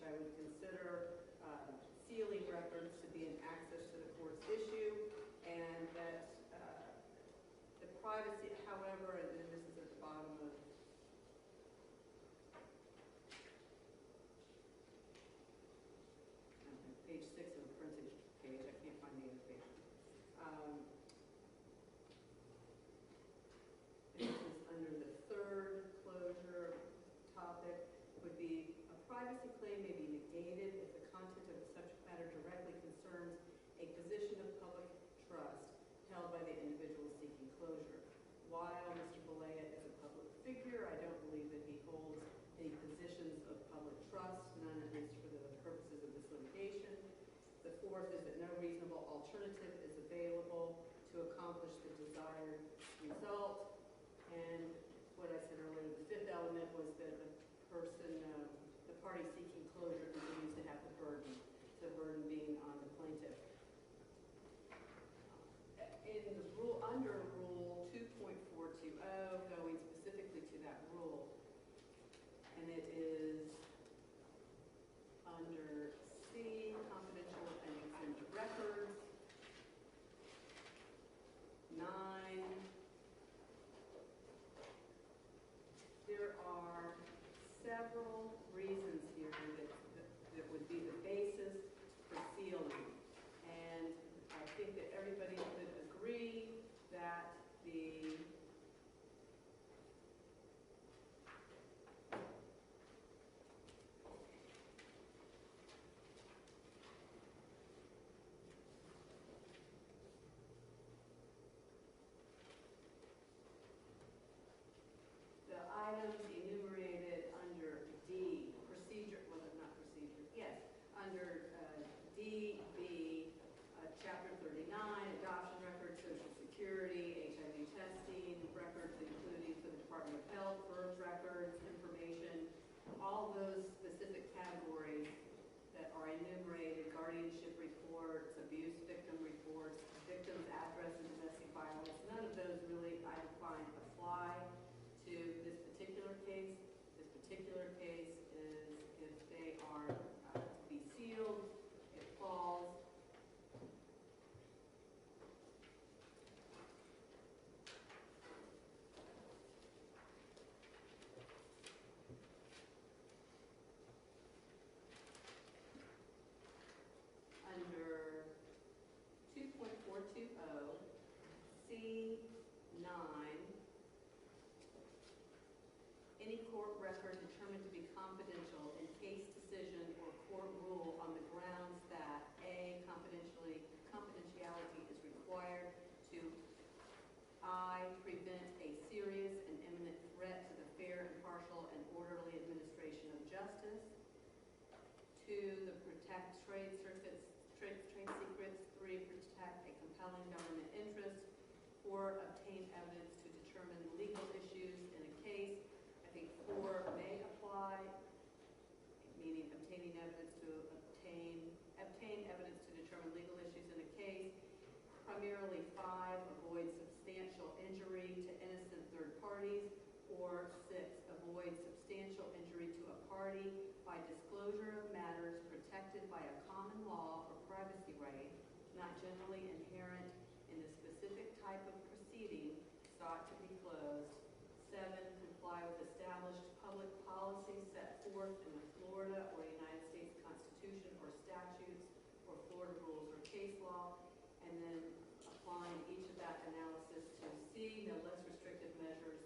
I would consider sealing records to be an access to the court's issue, and that the privacy, however, and then this is at the bottom of page 6 of the printed page. I can't find the other page. This is under the third closure topic, would be a privacy claim may be negated if the content of the subject matter directly concerns a position of public trust held by the individual seeking closure. While Mr. Balea is a public figure, I don't believe that he holds any positions of public trust, none at least for the purposes of this litigation. The fourth is that no reasonable alternative is available to accomplish the desired result. And what I said earlier, the fifth element was that the person, the party seeking closure continues to have the burden, the burden being on the plaintiff. In the rule, under Rule 2.420, going specifically to that rule, and it is under C, confidential and exempt records, 9. There are several reasons here that would be the basis for sealing. And I think that everybody would agree that the items enumerated under D, procedure, well, not procedure, yes, under DB, Chapter 39, adoption records, Social Security, HIV testing, records including for the Department of Health, birth records, information, all those specific categories that are enumerated, guardianship reports, abuse victim reports, victim's address and domestic violence, none of those really, I find, apply to this particular case. This particular case is if they are to be sealed, it falls under 2.420 C9. Any court record determined to be confidential in case decision or court rule on the grounds that A, confidentiality is required to I, prevent a serious and imminent threat to the fair, impartial, and orderly administration of justice. 2, the protect trade secrets. 3, protect a compelling government interest. 4, obtain evidence to determine legal issues in a case. I think 4 may apply, meaning obtaining evidence to obtain evidence to determine legal issues in a case. Primarily 5, avoid substantial injury to innocent third parties. Or 6, avoid substantial injury to a party by disclosure of matters protected by a common law or privacy right, not generally inherent in the specific type of proceeding sought to be closed. 7, comply with established public policies set forth in the Florida or United States Constitution or statutes or Florida rules or case law, and then applying each of that analysis to C, no less restrictive measures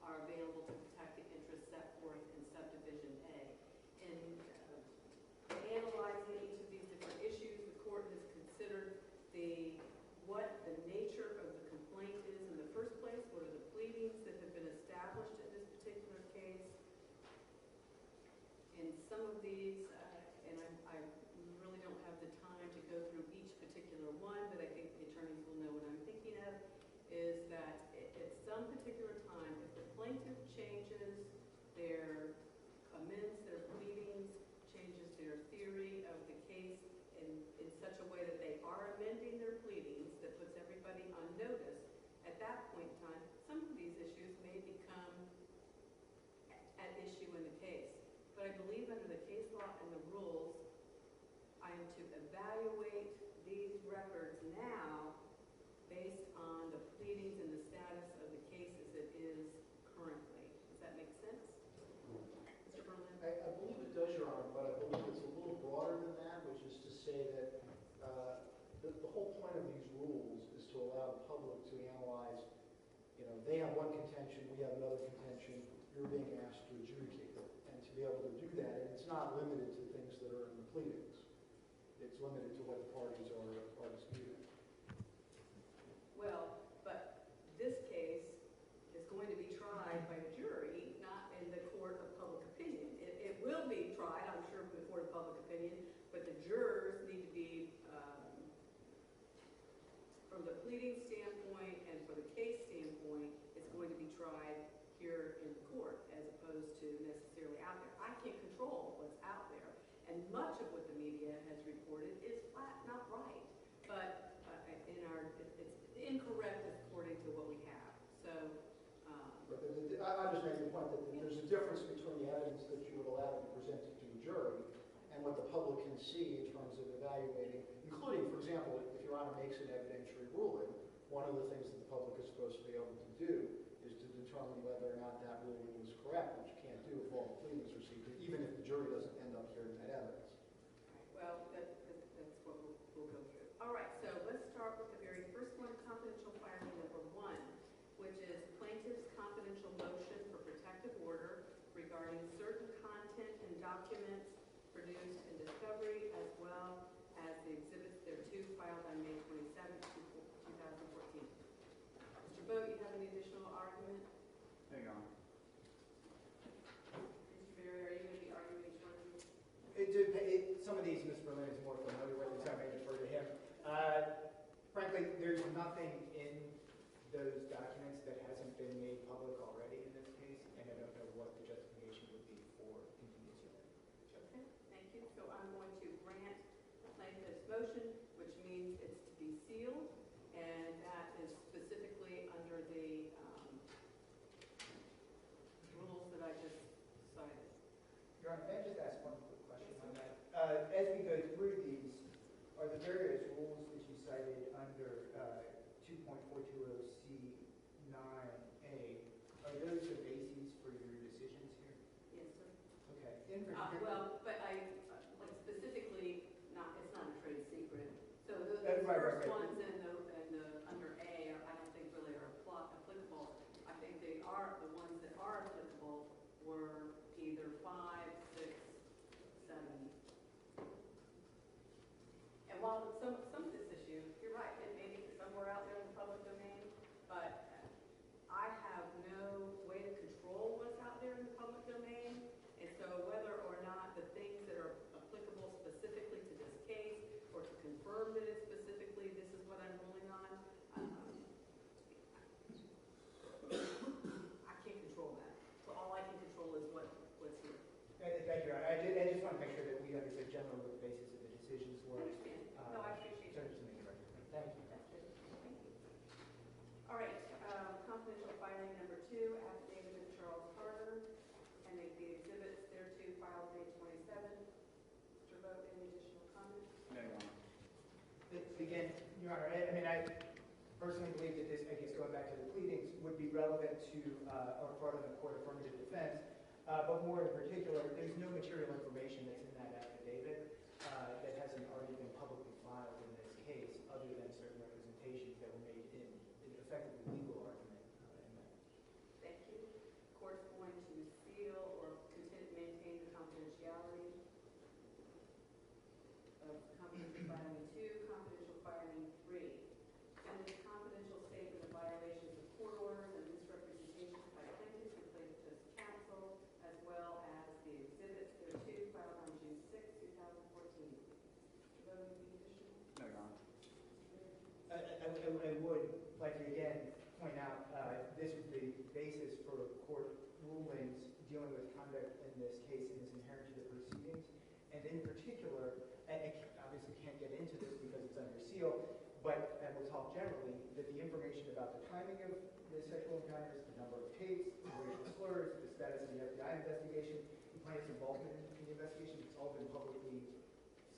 are available to protect the interests set forth in subdivision A. In analyzing each of these different issues, the court has considered what the nature of the complaint is in the first place, what are the pleadings that have been established in this particular case. In some of these, and I really don't have the time to go through each particular one, but I think the attorneys will know what I'm thinking of, is that at some particular time, if the plaintiff changes amends their pleadings, changes their theory of the case in such a way that they are amending their pleadings that puts everybody on notice, at that point in time, some of these issues may become at issue in the case. But I believe under the case law and the rules, I am to evaluate these records now based on the pleadings and the status of the case as it is currently. Does that make sense? Mr. Berlin? I believe it does, Your Honor, but I believe it's a little broader than that, which is to say that the whole point of these rules is to allow the public to analyze, they have one contention, we have another contention, you're being asked to adjudicate it. And to be able to do that, and it's not limited to things that are in the pleadings. It's limited to what the parties are disputing. Well, but this case is going to be tried by a jury, not in the court of public opinion. It will be tried, I'm sure, in the court of public opinion, but the jurors need to be, from the pleading standpoint and for the case standpoint, it's going to be tried here in the court as opposed to necessarily out there. I can't control what's out there, and much of what the media has reported is flat not right, but it's incorrect according to what we have. So, I just made the point that there's a difference between the evidence that you would allow to be presented to a jury and what the public can see in terms of evaluating, including, for example, if Your Honor makes an evidentiary ruling, one of the things that the public is supposed to be able to do is to determine whether or not that ruling was correct, which you can't do if all the pleadings are secret, even if the jury doesn't end up hearing that evidence. well, that's what we'll go through. All right, so let's start with the very first one, confidential filing number 1, which is plaintiff's confidential motion for protective order regarding certain content and documents produced in discovery, as well as the exhibits thereto filed on May 27th, 2014. Mr. Boat, you have any additional argument? Hang on. Mr. Berry, are you going to be arguing each one of these? Some of these, Ms. Berlin is more familiar with, so I may defer to him. Frankly, there's nothing in those documents that hasn't been made public already in this case, and I don't know what the justification would be for continuing it. Okay, thank you. So I'm going to grant plaintiff's motion, which means it's to be sealed, and that is specifically under the rules that I just cited. Your Honor, may I just ask one quick question on that? As we go through these, are the various rules that you cited under 2.420C9A, are those the bases for your decisions here? Yes, sir. Okay. In particular, Well, but like specifically, it's not a trade secret. So the Right, first right. ones in the under A, I don't think really are applicable. I think they are, the ones that are applicable were either 5, 6, 7. And while some of this issue, you're right, it may be somewhere out there in the public domain, but I have no way to control what's out there in the public domain. And so whether or not the things that are applicable specifically to this case, or to confirm that it's specifically, this is what I'm ruling on, I can't control that. So all I can control is what's here. Thank you, Your Honor. I just want to make sure that we understood generally what the basis of the decisions I were. understand. No, I appreciate So it. just to make it right. Thank you. That's it. Thank you. All right, confidential filing number 2, affidavit of Charles Carter, and the exhibits thereto filed May 27th. Mr. Vogt, any additional comments? No, Your Honor. Again, Your Honor, I personally believe that this, I guess going back to the pleadings, would be relevant to or part of the court affirmative defense. But more in particular, there's no material information that's in that affidavit that hasn't already been publicly filed in this case, other than certain representations that were made in effectively legal argument in that. Thank you. Court's going to seal or maintain the confidentiality of confidential filing 2, confidential filing 3. And this confidential statement of violations of court orders and misrepresentations by plaintiffs and plaintiff's counsel, as well as the exhibits thereto filed on June 6, 2014. Mr. Vogt, any additional? No, Your Honor. I would like to again point out this is the basis for court rulings dealing with conduct in this case and is inherent to the proceedings. And in particular, I obviously can't get into this because it's under seal, but I will talk generally that the information about the timing of the sexual encounters, the number of tapes, the racial slurs, the status of the FBI investigation, the plaintiff's involvement in the investigation. It's all been publicly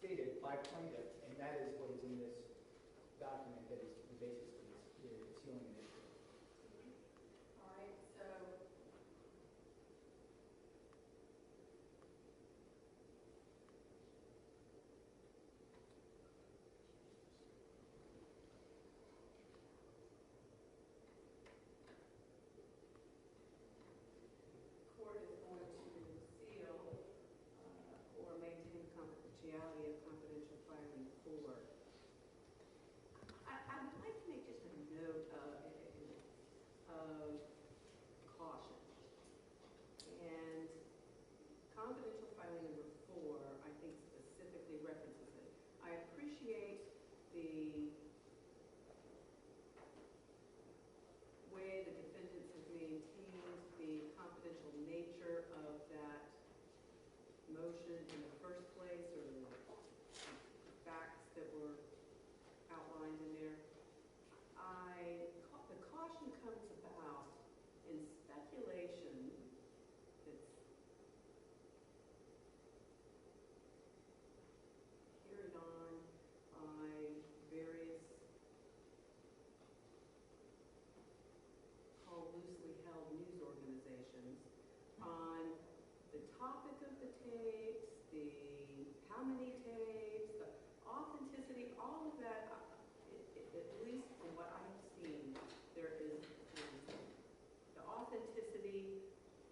stated by plaintiff, and that is what is in this document that is the basis for this sealing initiative. All right, so court is going to seal or maintain confidentiality of confidential filing for. I would like to make just a note of caution. And confidential filing number 4, I think specifically references it. I appreciate the way the defendants have maintained the confidential nature of that motion in the first place, or the facts that were outlined in there. The caution comes about in speculation that's carried on by various called loosely held news organizations on the topic of the tapes, the how many tapes, the authenticity, all of that. At least from what I have seen, there is the authenticity,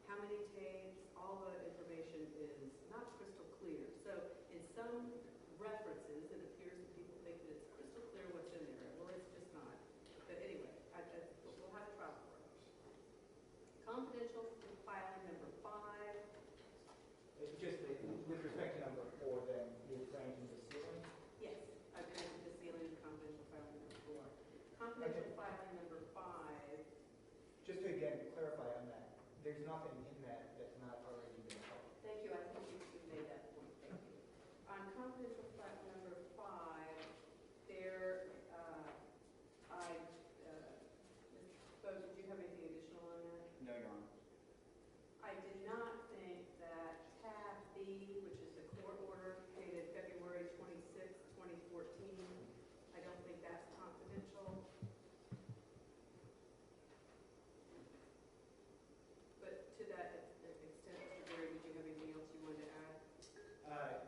how many tapes, all the information is not crystal clear. So in some references, it appears that people think that it's crystal clear what's in there. Well, it's just not. But anyway, we'll have a trial for it. Confidential filing number 5. Just with respect to number 4, then you're granting the sealing? Yes, I've granted the sealing of confidential filing number 4. Confidential filing number 5. Just to again clarify on that, there's nothing in that that's not already been published. Thank you. I think you made that point. Thank you. On confidential filing number 5, there, Mr. Bose, did you have anything additional on that? No, Your Honor. I did not think that tab B, which is the court order dated February 26, 2014, I don't think that's confidential. But to that extent, Mr. Berry, did you have anything else you wanted to add?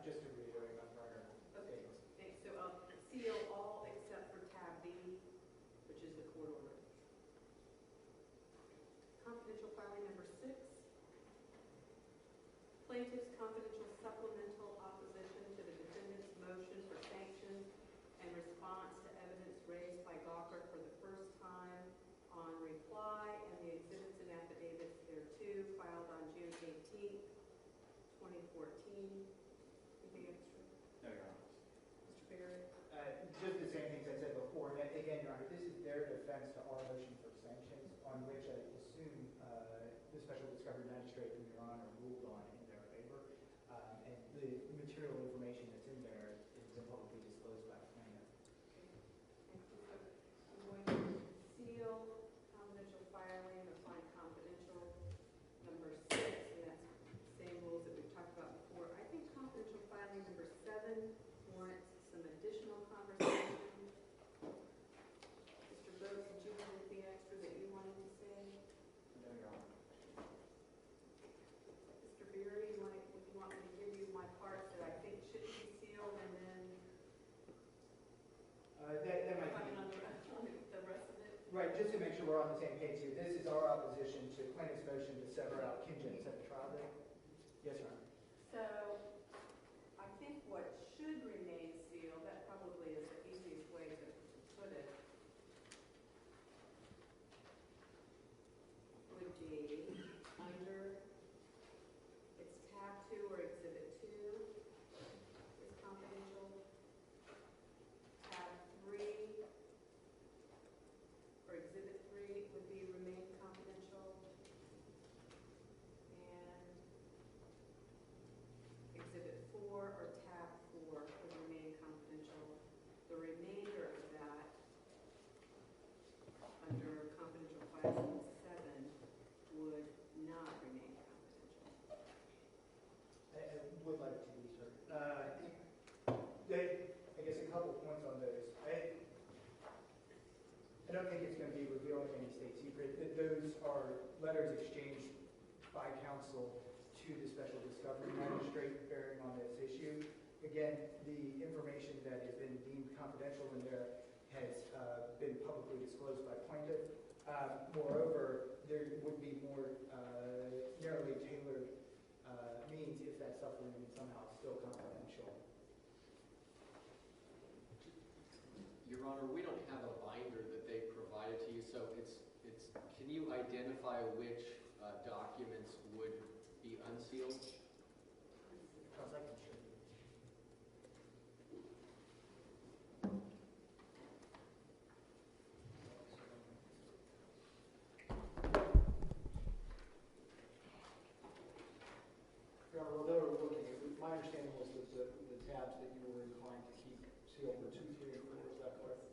Just to reiterate my prior Okay, statements. thanks. So I'll seal all except for tab B, which is the court order. Confidential filing number 6. Plaintiff's confidential supplemental opposition to the defendant's motion for sanctions and response to evidence raised by Gawker for the first time on reply, and the exhibits and affidavits thereto filed on June 18th, 2014. Anything extra? No, Your Honor. Mr. Berry? Just the same things I said before. And again, Your Honor, this is their defense to our motion for sanctions, on which I assume the special discovery magistrate and Your Honor ruled on in their favor. And the material information that's in there is publicly disclosed by the plaintiff. Thank you. So I'm going to seal confidential filing, applying confidential number 6, and that's the same rules that we've talked about before. I think confidential filing number letters exchanged by counsel to the special discovery magistrate bearing on this issue. Again, the information that has been deemed confidential in there has been publicly disclosed by plaintiff. Moreover, there would be more narrowly tailored means if that stuff were somehow still confidential. Your Honor, we don't have a binder that they provided to you, so can you identify which documents would be unsealed? Because I can show you. Well, they were looking at, my understanding was that the tabs that you were inclined to keep sealed were 2, 3, and 4, is that correct?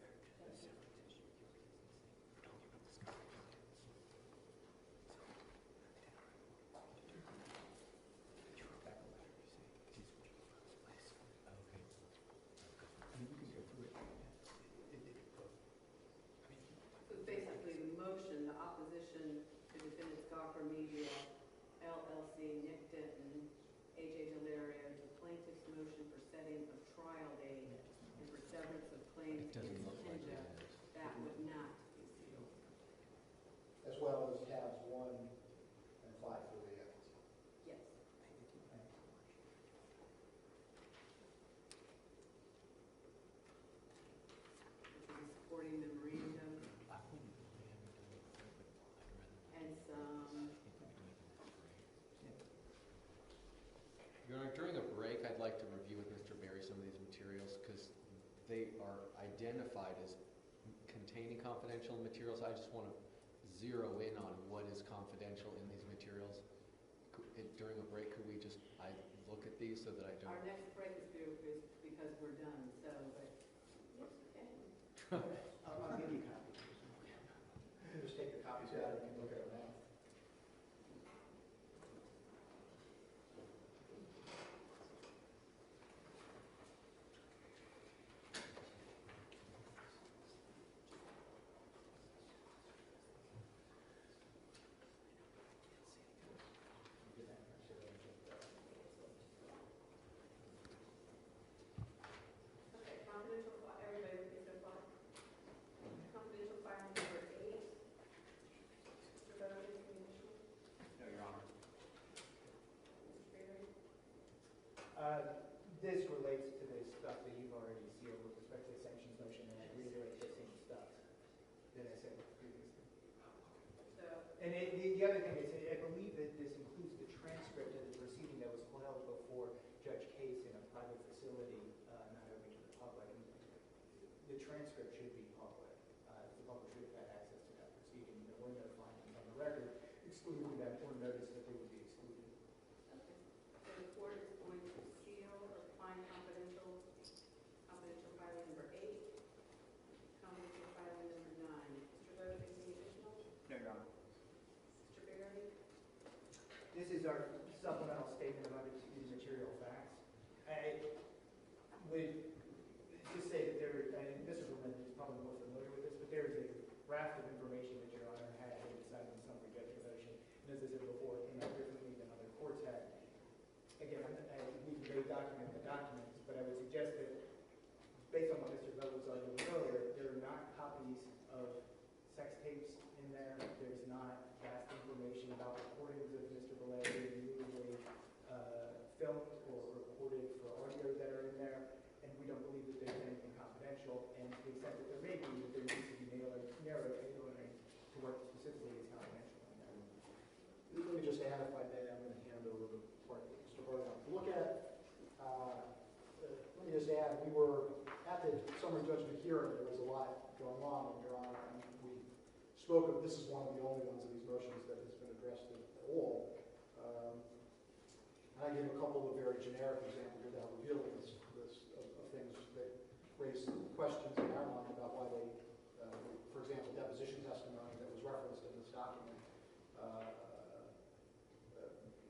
So basically, the motion, the opposition to defendants Gawker Media, LLC, Nick Denton, AJ Delaria, the plaintiff's motion for setting of trial date and for severance of claims against Kinja, that would not be sealed. As well as tabs 1 and 5 for the evidence. Yes. Which is a supporting memorandum and some. Your Honor, during a break, I'd like to review with Mr. Berry some of these materials because they are identified as containing confidential materials. I just want to zero in on what is confidential in these materials. During a break, could we just look at these so that I don't... Our next break is because we're done, so, but, yes, okay. I'll give you copies. You can just take the copies out and you can look at them now. Okay, confidential, everybody with me so far? Confidential file number 8. Mr. Bowden, any additional? No, Your Honor. Mr. Berry? This relates to the stuff that you've already sealed with respect to the sanctions motion, and I reiterate the same stuff that I said previously. So, And the other thing is, I believe that this includes the transcript of the proceeding that was held before Judge Case in a private facility, not open to the public. And the transcript should be public. The public should have had access to that proceeding. There were no findings on the record excluding that or notice that they would be excluded. okay. So the court is going to seal or find confidential filing number 8, confidential filing number 9. Mr. Bowden, any additional? No, Your Honor. Mr. Berry? This is our supplemental statement of undisputed material facts. I would just say that and Mr. Berman is probably more familiar with this, but there is a raft of information that Your Honor had in deciding the summary judgment motion. And as I said before, it came out differently than other courts had. Again, we can very document the documents, but I would suggest that based on what Mr. Bell was arguing earlier, there are not copies of sex tapes in there. There's not vast information about recordings of Mr. Belay being illegally filmed or recorded for audio that are in there, and we don't believe that there's anything confidential, and to the extent that there may be, that there needs to be narrow tailoring to what specifically is confidential in there. Let me just add, if I may, I'm going to hand over the part that Mr. Barton to look at. Let me just add, we were at the summary judgment hearing. There was a lot going on, Your Honor, and we spoke of, this is one of the only ones of these motions that has been addressed at all. And I gave a couple of very generic examples without revealing this of things that raise questions in our mind about why they, for example, deposition testimony that was referenced in this document,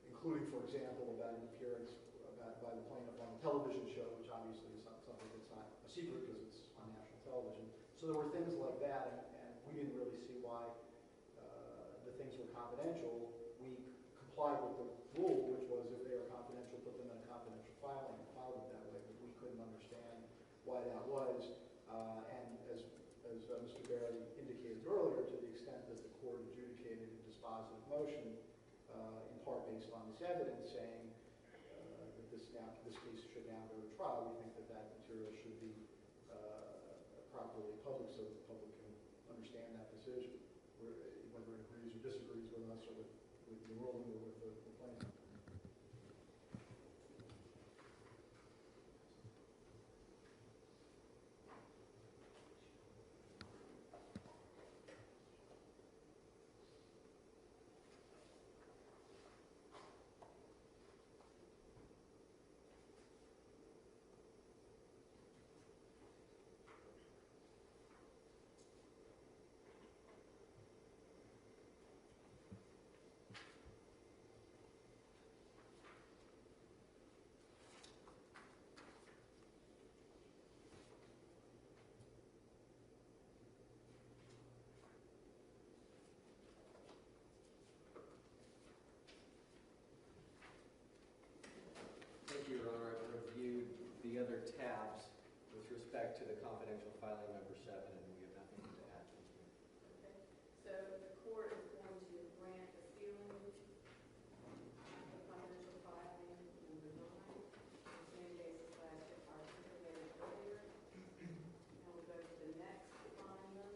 including, for example, about an appearance by the plaintiff on a television show, which obviously is something that's not a secret because it's on national television. So there were things like that, and we didn't really see why the things were confidential, we complied with the rule, which was if they are confidential, put them in a confidential filing and filed it that way, but we couldn't understand why that was. And as Mr. Barry indicated earlier, to the extent that the court adjudicated a dispositive motion, in part based on this evidence, saying that this case should now go to trial, we think that that material should be properly public so that the public can understand that decision, whether it agrees or disagrees with us or with the ruling or with the plaintiff. Thank you, Your Honor. I've reviewed the other tabs with respect to the confidential filing number 7, and we have nothing to add. Thank you. Okay, so the court is going to grant the sealing of confidential filing number 9, the same basis I articulated earlier. And we'll go to the next filing.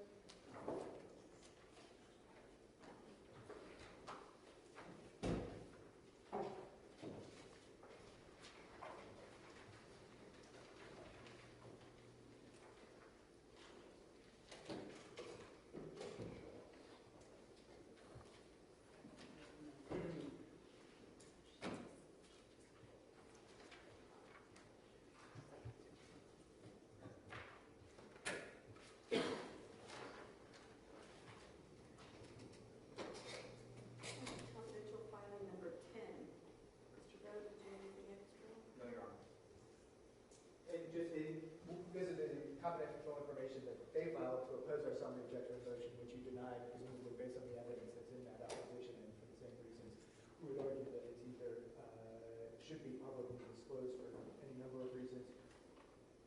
Confidential filing number 10. Mr. Bode, did you have anything extra? No, Your Honor. This is the confidential information that they filed to oppose our summary judgment motion, which you denied, presumably based on the evidence that's in that opposition, and for the same reasons, we would argue that it's either should be publicly disclosed for any number of reasons,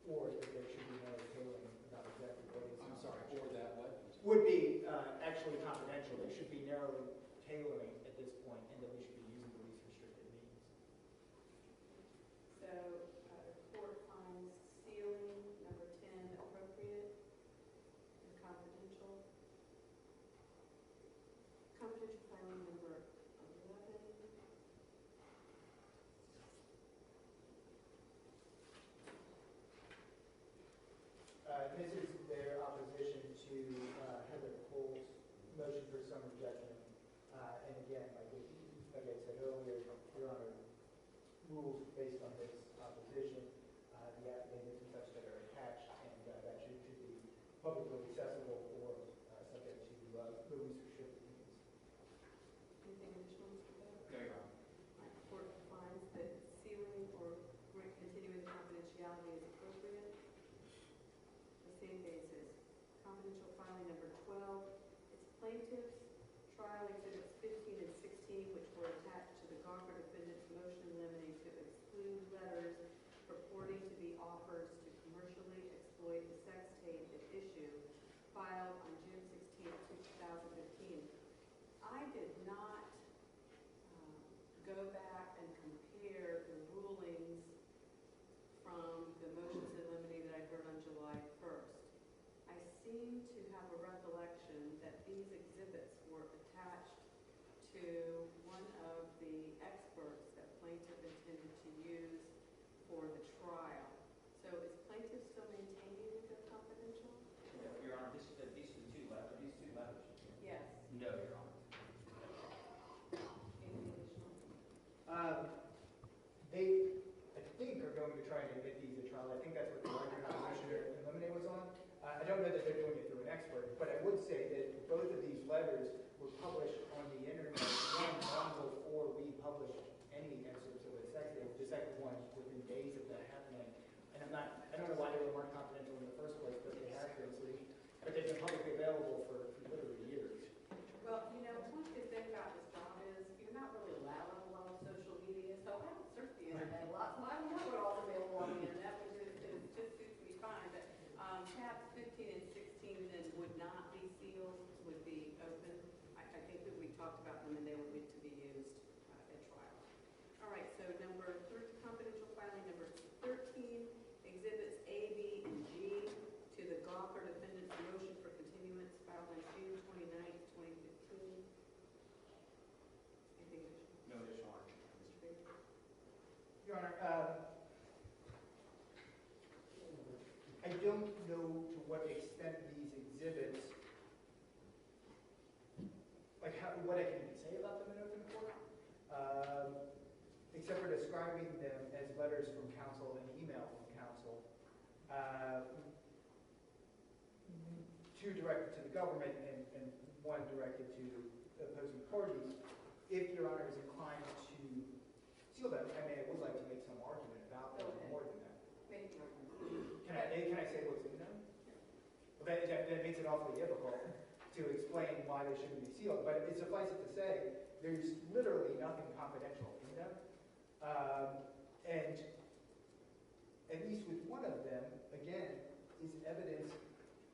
or that there should be no tailoring about exactly what is. I'm sorry, or that what? Would be actually confidential. They should be narrowly tailoring at this point, and that we should be using the least restricted means. So the court finds sealing number 10 appropriate and confidential. Confidential filing number 11. This is their opposition to Heather Cole's motion for summary judgment. And again, like I said earlier, Your Honor, rules based on this opposition, the affidavits and such that are attached, and that should be publicly accessible or subject to the least restricted means. Anything additional, Mr. Bode? No, Your Honor. The court finds that sealing or continuing confidentiality is appropriate. The same basis. Confidential filing number 12. It's plaintiffs' trial exhibits 15 and 16, which were attached to the Gawker defendant's motion in limine to exclude letters purporting to be offers to commercially exploit the sex tape at issue, filed on June 16, 2015. I did not go back and compare the rulings from the motions in limine that I heard on July 1st. I seem to have a recollection that these exhibits were attached to one of the experts that plaintiff intended to use for the trial. So is plaintiff still maintaining that they're confidential? Your Honor, these are the two letters. Yes. No, Your Honor. Anything additional? They, I think, are going to try and admit these at trial. I think that's what the larger opposition in limine was on. I don't know that they're doing it through an expert, but I would say that both of these letters were published on the internet long before we published any excerpts of the sex tape. The second one within days of that happening. And I don't know why they were more confidential in the first place, but they have been. But they've been publicly available for literally years. Well, you know, if about this job is, you're not really allowed on a lot of social media, so I don't surf the internet a lot, so I don't know what all's available on the internet, which is, it just suits me fine, but, tabs 15 and 16 then would not be sealed, would be open. I think that we talked about them and they were meant to be used at trial. All right, so confidential filing number 13, exhibits A, B, and G to the Gawker defendant's motion for continuance filed on June 29th, 2015. Anything additional? No additional argument. Mr. Baker? Your Honor, I don't know to what extent these exhibits, like what I can say about them in open court, except for describing them as letters from counsel and email from counsel, two directed to the government and one directed to opposing parties. If Your Honor is inclined to seal them, I mean, I would like to make some argument about them more than that. Make the argument. Can I say what's in them? Well, that makes it awfully difficult to explain why they shouldn't be sealed, but it suffices to say there's literally nothing confidential in them. And at least with one of them, again, is evidence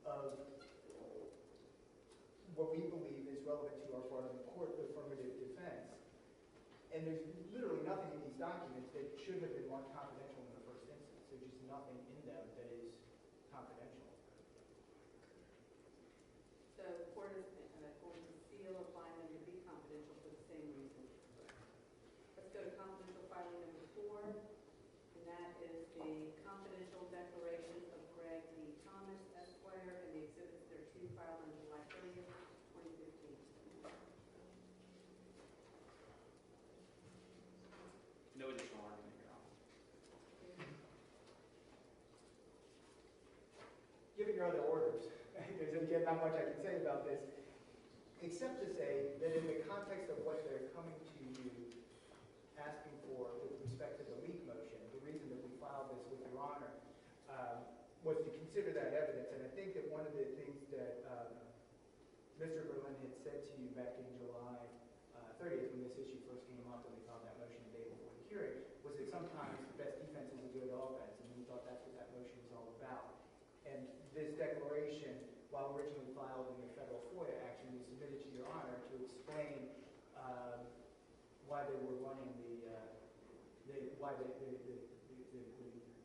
of what we believe is relevant to our part of the court affirmative defense. And there's literally nothing in these documents that should have been marked confidential in the first instance. There's just nothing in them that is confidential. So the court is going to seal or find them to be confidential for the same reason. Let's go to confidential filing number 4, and that is the confidential declaration of Greg D. Thomas, Esquire, and the exhibits thereto filed on July 30th, 2015. No additional argument, Your Honor. Given your other orders, there's again not much I can say about this, except to say that in the context of what they're coming to you asking for with respect to the leak motion, the reason that we filed this with Your Honor was to consider that evidence. And I think that one of the things that Mr. Berlin had said to you back in July 30th when this issue first came up and we filed that motion the day before the hearing was that sometimes the best defense is a good offense, and we thought that's what that motion was all about. And this declaration, while originally filed in the federal FOIA action, we submitted to Your Honor to explain why they were running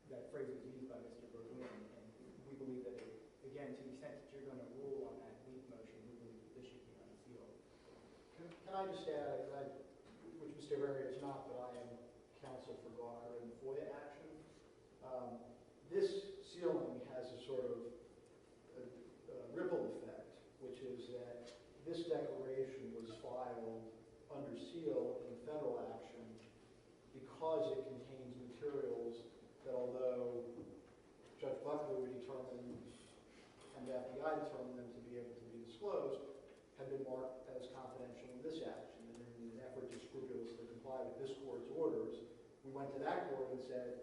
that phrase was used by Mr. Berlin. And we believe that, again, to the extent that you're going to rule on that leak motion, we believe that this should be unsealed. Can I just add, which Mr. Herrera is not, but I am counsel for Gawker in the FOIA action. This sealing has a sort of ripple effect, which is that this declaration was filed under seal in the federal action because it contains materials that, although Judge Buckley would determine and the FBI determined them to be able to be disclosed, had been marked as confidential in this action. And in an effort to scrupulously comply with this court's orders, we went to that court and said,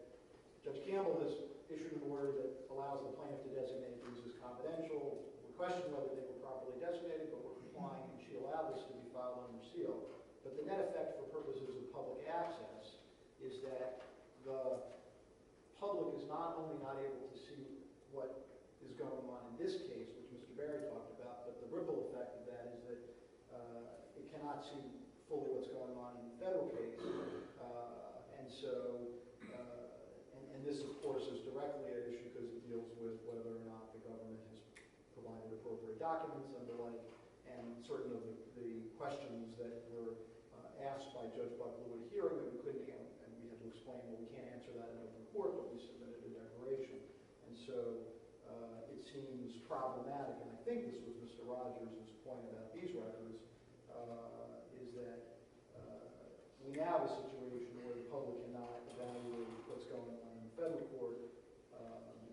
Judge Campbell has issued an order that allows the plaintiff to designate these as confidential. We question whether they were properly designated, but we're complying, and she allowed this to be filed under seal. But the net effect for purposes of public access is that the public is not only not able to see what is going on in this case, which Mr. Berry talked about, but the ripple effect of that is that it cannot see fully what's going on in the federal case. And so, and this, of course, is directly at issue because it deals with whether or not the government has provided appropriate documents and the like, and certain of the questions that were asked by Judge Buckley at a hearing that we couldn't answer, and we had to explain, well, we can't answer that in open court, but we submitted a declaration. And so it seems problematic, and I think this was Mr. Rogers' point about these records, is that we have a situation where the public cannot evaluate what's going on in the federal court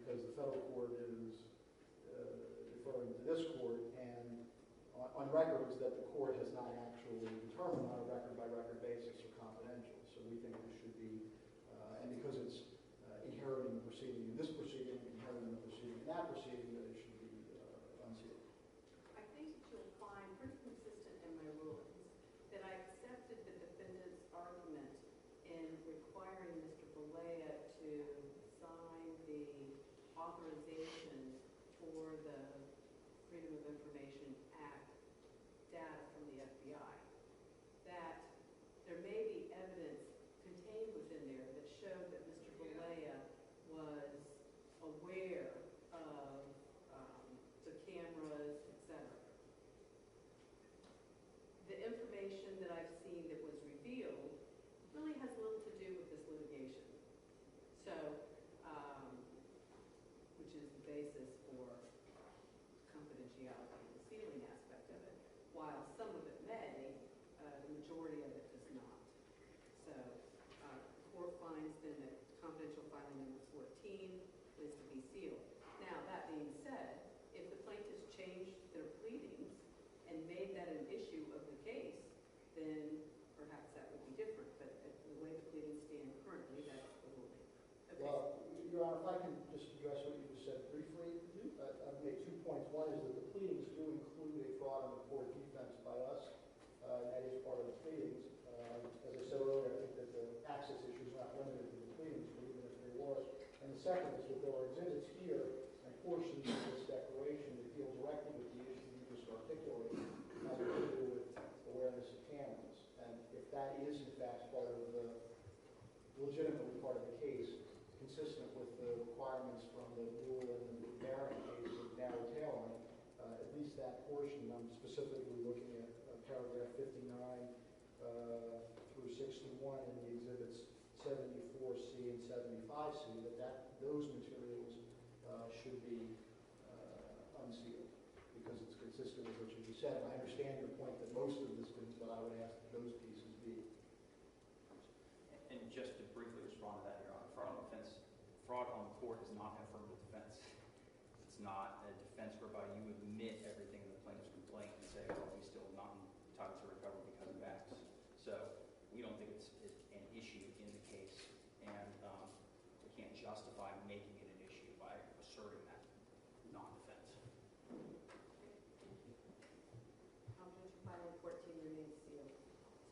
because the federal court is referring to this court and on records that the court has not actually determined on a record-by-record basis are confidential. So we think this should be, and because it's inherent in the proceeding in this proceeding, inherent in the proceeding in that proceeding, that it should be unsealed. I think that you'll find pretty consistent in my rulings that court defense by us. That is part of the pleadings. As I said earlier, I think that the access issue is not limited to the pleadings, but even if there was. And the second is that there are exhibits here and portions of this declaration that deal directly with the issue you just articulated, having to do with awareness of cameras. And if that is in fact part of the, legitimately part of the case, consistent with the requirements from the rule in the Barron case of narrow tailoring, at least that portion, I'm specifically looking at paragraph 59 through 61 in the exhibits 74C and 75C, that those materials should be unsealed because it's consistent with what you just said. And I understand your point that most of this things, but I would ask that those pieces be. And just to briefly respond to that, Your Honor, fraud on the court is not an affirmative defense. It's not a defense whereby you admit everything in the plaintiff's complaint and say, well, he's still not entitled to recover because of X. So we don't think it's an issue in the case, and we can't justify making it an issue by asserting that non-defense. Confidential filing 14 remains sealed.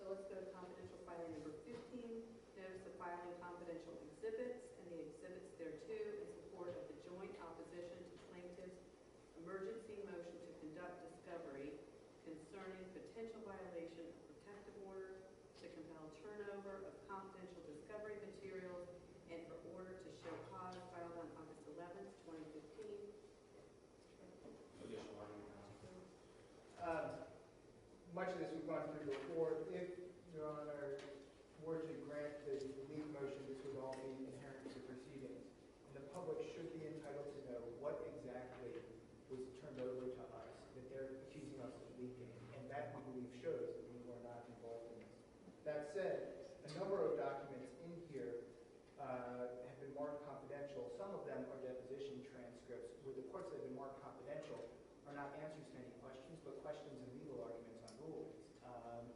So let's go to confidential filing number 15. Notice of filing confidential exhibits and the exhibits thereto in support of the joint opposition to plaintiff's emergency motion to conduct discovery concerning potential violation of protective order to compel turnover of confidential discovery materials and for order to show cause filed on August 11th, 2015. Additional argument, Your Honor. Much of this we've gone through before. If Your Honor were to grant the leave motion, this would all be inherent to the proceedings. And the public should be entitled to know what exactly was turned over to us that they're accusing us of leaking. And that, we believe, shows that we were not involved in this. That said, a number of documents in here have been marked confidential. Some of them are deposition transcripts where the parts that have been marked confidential are not answers to any questions, but questions and legal arguments on rulings.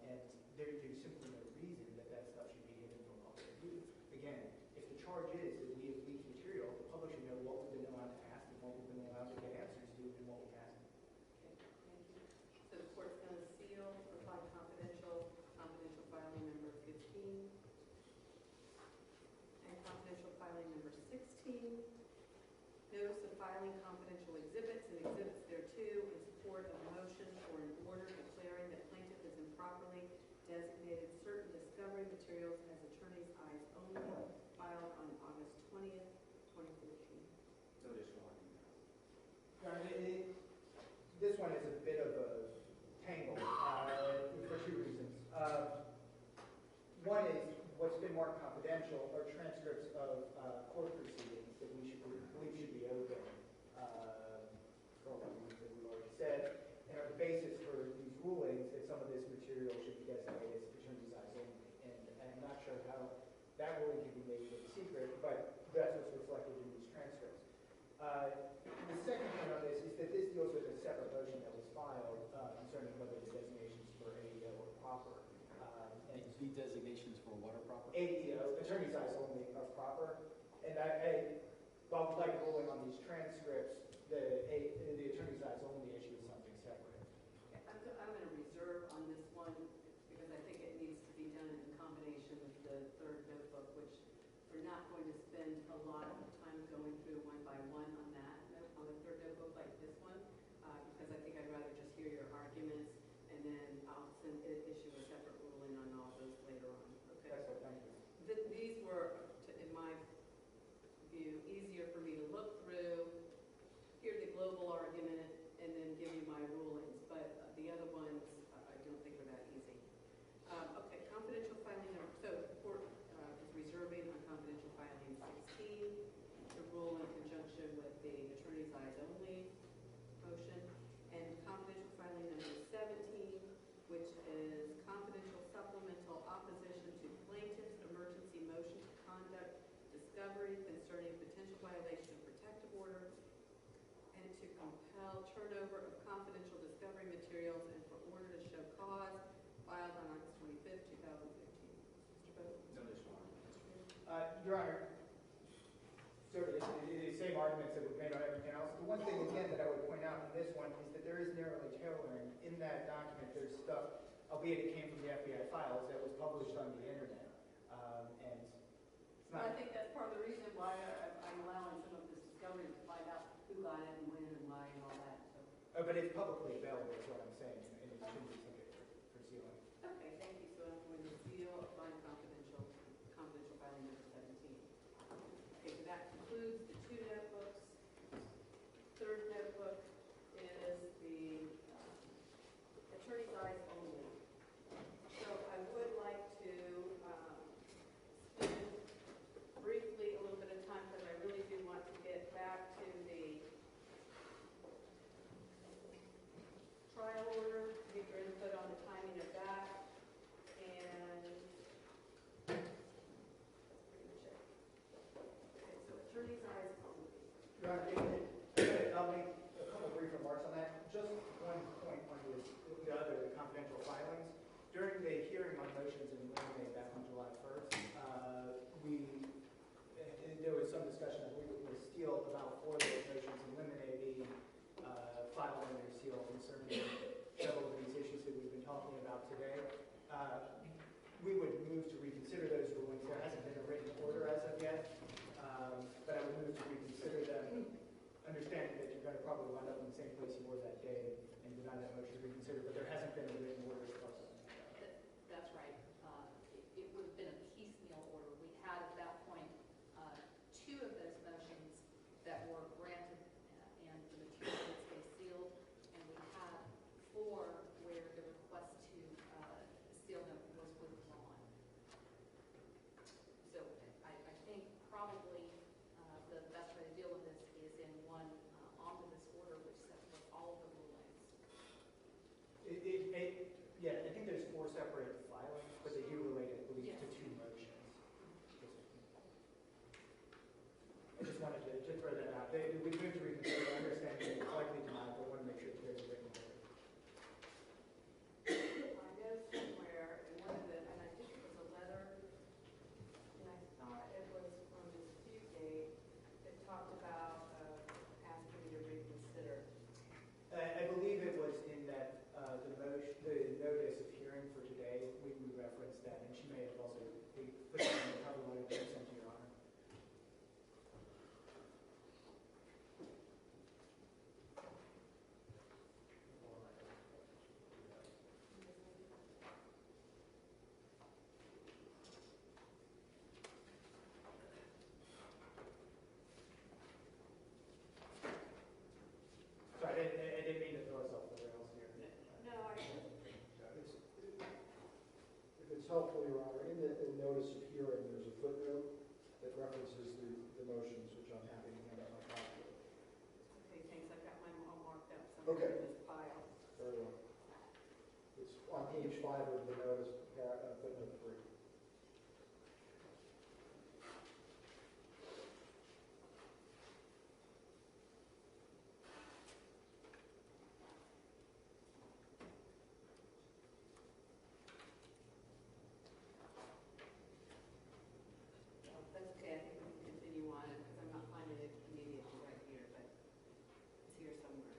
And there's simply no reason that that stuff should be hidden from public view. Again, if the charge is that we have leaked material, the public should know what we've been allowed to ask and what we've been allowed to get answers to and what we haven't. Okay, thank you. So the court's going to seal or find confidential filing number 15 and confidential filing number 16. Notice of filing confidential exhibits and exhibits thereto in support of a motion or an order declaring that plaintiff has improperly designated certain discovery materials as attorney's eyes only, filed on August 20th, 2014. No additional argument. Your Honor, this one is a bit of a tangle for two reasons. One is what's been marked confidential are transcripts of court proceedings that we believe should be open for all the reasons that we already said, and are the basis for these rulings that some of this material should be designated as attorney's eyes only. And I'm not sure how that ruling can be made a secret, but that's what's reflected in these transcripts. The second point on this is that this deals with a separate motion that was filed concerning whether the designations for AEO were proper. And the designations for what are proper? AEO, attorney's eyes only, are proper. And while we like ruling on these transcripts, the attorney's eyes only issue is something separate. Okay, I'm going to reserve on this one because I think it needs to be done in combination with the third notebook, which we're not going to spend a lot of time going through one by one on that, on the third notebook like this one, because I think I'd rather just hear your arguments and then I'll issue a separate ruling on all those later on. Okay. That's what, thank you. These were, in my view, easier for me to look through, hear the global argument, and then give you my rulings. But the other ones, I don't think are that easy. Okay, confidential filing number. So the court is reserving on confidential filing 16, the rule in conjunction with the attorney's eyes only motion, and confidential filing number 17, which is confidential supplemental opposition to plaintiff's emergency motion to conduct discovery concerning potential violation of protective order and to compel turnover of confidential discovery materials and for order to show cause, filed on August 25th, 2015. Mr. Bowles? No additional argument. Your Honor, So the same arguments that were made on everything else. The one thing, again, that I would point out in this one is that there is narrowly tailoring. In that document, there's stuff, albeit it came from the FBI files, that was published on the internet. And it's Well, I not, think that's part of the reason why I'm allowing some of this discovery to find out who got it and when and why and all that, so. but it's publicly available is what I'm saying, and it shouldn't be subject for sealing. Okay, thank you. So I'm going to seal applying confidential filing number 17. Okay, so that concludes the 2 notebooks. Third notebook is the attorney's eyes only. So I would like to spend briefly a little bit of time, because I really do want to get back to the trial order, get your input on the timing of that, and that's pretty much it. Okay, so attorney's eyes only. Your Honor, I'll make a couple brief remarks on that. Just one point on the other, the confidential filings. During the hearing on motions in limine back on July 1st, there was some discussion, I believe it was Steele, about 4 of those motions in limine being filed under seal concerning several of these issues that we've been talking about today. We would move to reconsider those rulings. There hasn't been a written order as of yet, but I would move to reconsider them, understanding that you're going to probably wind up in the same place you were that day and deny that motion to reconsider, but there hasn't been a written order as far as I know. That's right. It would have been a piecemeal order. We had at that point 2 of those motions that were granted and the material stay sealed, and we had 4 where the request to seal them was withdrawn. So I think probably the best way to deal with this is in one omnibus order which sets forth all of the rulings. Yeah, I think there's 4 separate filings, but they do relate, I believe, to 2 motions. I just wanted to throw that out. We moved to reconsider. I understand that it's likely denied, but I want to make sure that there's a written order. I know somewhere, in one of the, and I think it was a letter, and I thought it was from Ms. Fugate, that talked about asking me to reconsider. I believe it was in that the notice of hearing for today. We referenced that, and she may have also put that in the cover letter that I sent to Your Honor. Sorry, I didn't mean to throw us off the rails here. No, I didn't. If it's helpful, Your Honor, in the notice of hearing, there's a footnote that references the motions, which I'm happy to hand out my copy of. Okay, thanks. I've got mine all marked up somewhere Okay. in this file. Very well. It's on page 5 of the notice, footnote 3. That's okay. I think we can continue on it, because I'm not finding it immediately right here, but it's here somewhere.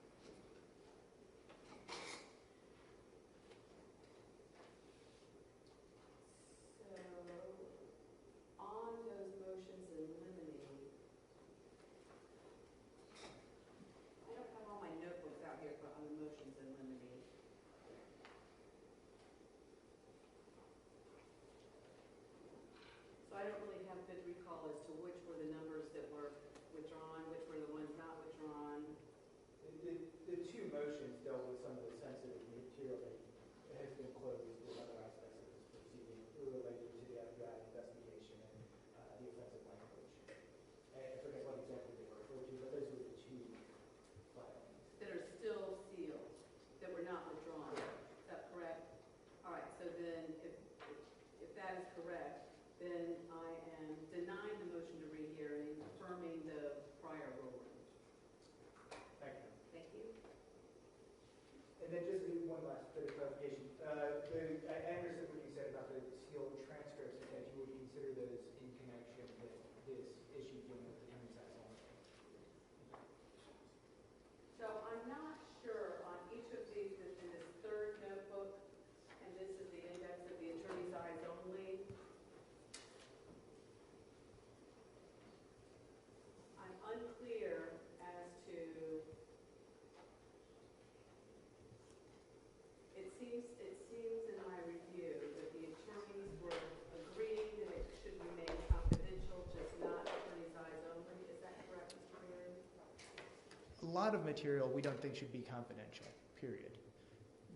lot of material we don't think should be confidential, period.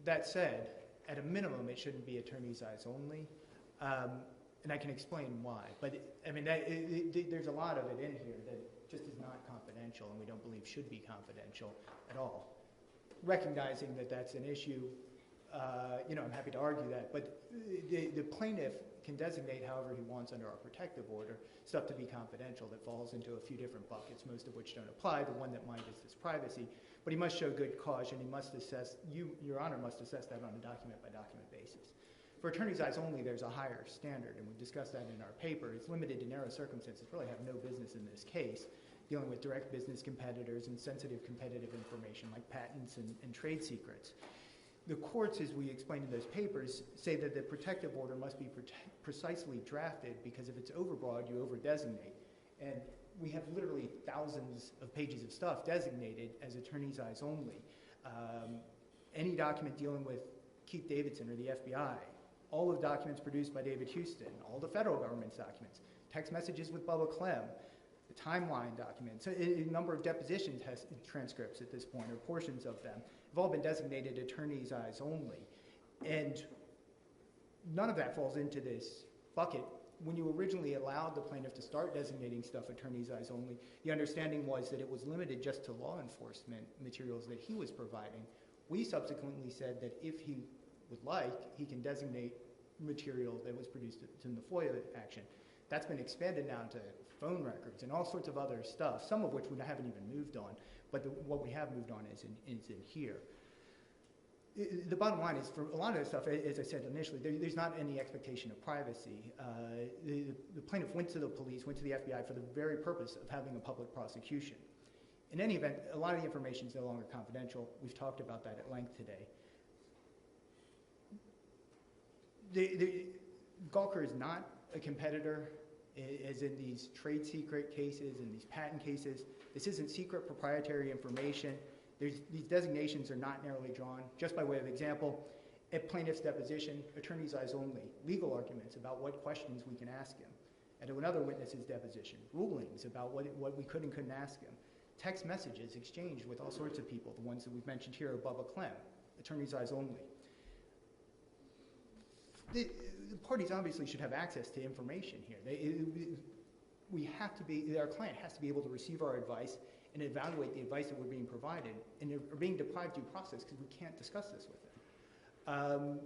That said, at a minimum, it shouldn't be attorney's eyes only, and I can explain why. But, I mean, there's a lot of it in here that just is not confidential and we don't believe should be confidential at all. Recognizing that that's an issue, I'm happy to argue that, but the plaintiff can designate however he wants under our protective order stuff to be confidential that falls into a few different buckets, most of which don't apply. The one that might is this privacy, but he must show good cause, and he must assess, Your Honor must assess that on a document-by-document basis. For attorney's eyes only, there's a higher standard, and we've discussed that in our paper. It's limited to narrow circumstances, really have no business in this case, dealing with direct business competitors and sensitive competitive information like patents and trade secrets. The courts, as we explained in those papers, say that the protective order must be precisely drafted because if it's overbroad, you over-designate. And we have literally thousands of pages of stuff designated as attorney's eyes only. Any document dealing with Keith Davidson or the FBI, all of documents produced by David Houston, all the federal government's documents, text messages with Bubba Clem, the timeline documents, a number of deposition transcripts at this point, or portions of them, have all been designated attorney's eyes only. And none of that falls into this bucket. When you originally allowed the plaintiff to start designating stuff attorney's eyes only, the understanding was that it was limited just to law enforcement materials that he was providing. We subsequently said that if he would like, he can designate material that was produced in the FOIA action. That's been expanded now to phone records and all sorts of other stuff, some of which we haven't even moved on, but what we have moved on is in here. The bottom line is, for a lot of this stuff, as I said initially, there's not any expectation of privacy. The plaintiff went to the police, went to the FBI for the very purpose of having a public prosecution. In any event, a lot of the information is no longer confidential. We've talked about that at length today. Gawker is not a competitor, as in these trade secret cases and these patent cases. This isn't secret proprietary information. These designations are not narrowly drawn. Just by way of example, at plaintiff's deposition, attorney's eyes only, legal arguments about what questions we can ask him. At another witness's deposition, rulings about what we could and couldn't ask him. Text messages exchanged with all sorts of people. The ones that we've mentioned here are Bubba Clem, attorney's eyes only. The parties obviously should have access to information here. Our client has to be able to receive our advice and evaluate the advice that we're being provided, and are being deprived due process because we can't discuss this with them.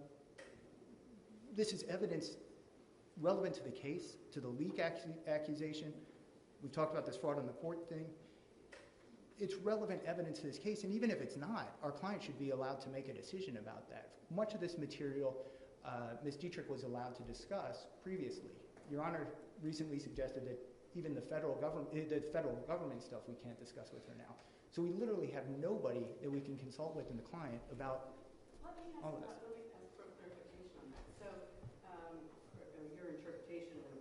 This is evidence relevant to the case, to the leak accusation. We've talked about this fraud on the court thing. It's relevant evidence to this case, and even if it's not, our client should be allowed to make a decision about that. Much of this material Ms. Dietrich was allowed to discuss previously. Your Honor recently suggested that even the federal government stuff we can't discuss with her now. So we literally have nobody that we can consult with in the client about all of this. Let me ask for clarification on that. So, your interpretation of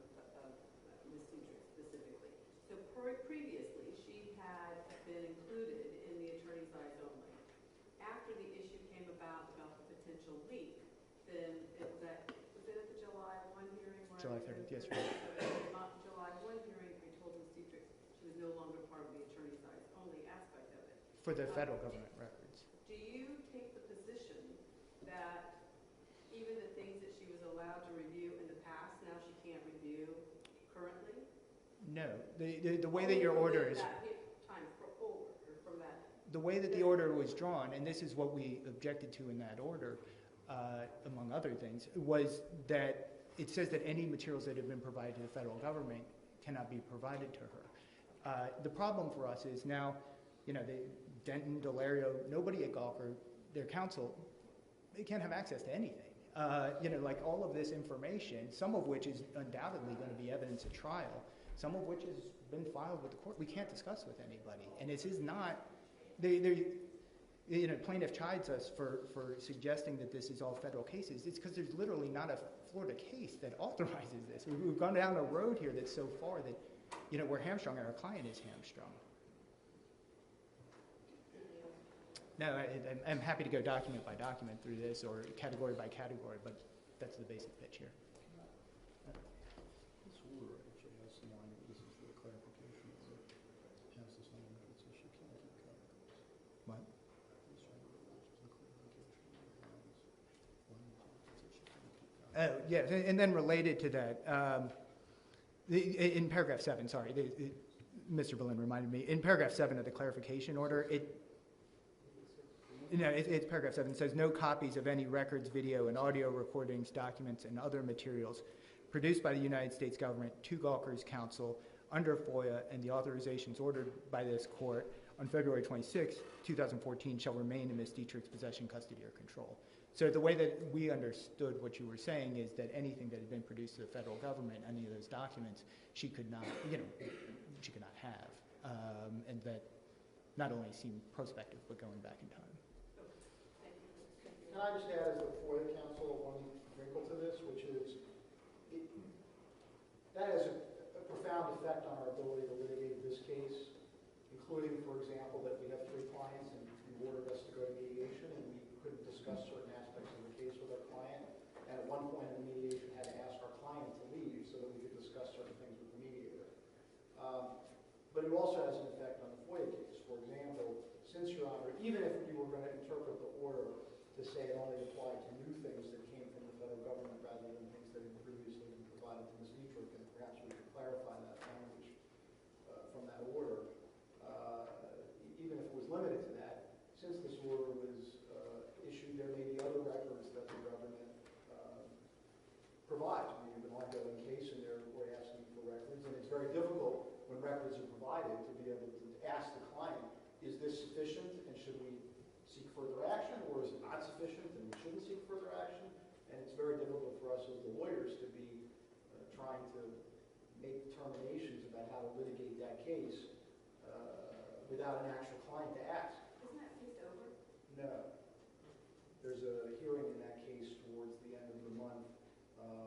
Ms. Dietrich specifically. So previously, she had been included in the attorney's eyes only. After the issue came about the potential leak, then was it at the July 1 hearing? July 30th, yes, right. July 1 hearing, we told Ms. Dietrich she was no longer part of the attorney's eyes only aspect of it. For the federal government records. Do you take the position that even the things that she was allowed to review in the past, now she can't review currently? No. The way that your order is... The way that the order was drawn, and this is what we objected to in that order, among other things, was that it says that any materials that have been provided to the federal government cannot be provided to her. The problem for us is now, Denton, Delario, nobody at Gawker, their counsel, they can't have access to anything. Like all of this information, some of which is undoubtedly going to be evidence at trial, some of which has been filed with the court, we can't discuss with anybody. And this is not, plaintiff chides us for suggesting that this is all federal cases. It's because there's literally not a Florida case that authorizes this. We've gone down a road here that's so far that, we're hamstrung and our client is hamstrung. No, I'm happy to go document by document through this or category by category, but that's the basic pitch here. This order actually has some language. This is for the clarification order. It has this language that says she can't keep copies. Oh, yes, and then related to that, in paragraph 7, sorry, Mr. Berlin reminded me, in paragraph 7 of the clarification order, it's paragraph 7, it says, no copies of any records, video, and audio recordings, documents, and other materials produced by the United States government to Gawker's counsel under FOIA and the authorizations ordered by this court on February 26, 2014 shall remain in Ms. Dietrich's possession, custody, or control. So the way that we understood what you were saying is that anything that had been produced to the federal government, any of those documents, she could not, she could not have, and that not only seemed prospective, but going back in time. Can I just add, as the FOIA counsel, one wrinkle to this, which is, that has a profound effect on our ability to litigate this case, including, for example, that we have 3 clients and you ordered us to go to mediation and we couldn't discuss certain aspects of the case with our client. And at one point in the mediation had to ask our client to leave so that we could discuss certain things with the mediator. But it also has an effect on the FOIA case. For example, since Your Honor, even if you were going to interpret the order to say it only applied to new things that came from the federal government rather than things that had previously been provided to Ms. Dietrich, and perhaps we could clarify that language from that order. Even if it was limited to that, since this order was issued, there may be other records that the government provides. We have an ongoing case and we're asking for records, and it's very difficult when records are provided to be able to ask the client, is this sufficient and should we seek further action, or is it not sufficient and we shouldn't seek further action? And it's very difficult for us as the lawyers to be trying to make determinations about how to litigate that case without an actual client to ask. Isn't that case over? No. There's a hearing in that case towards the end of the month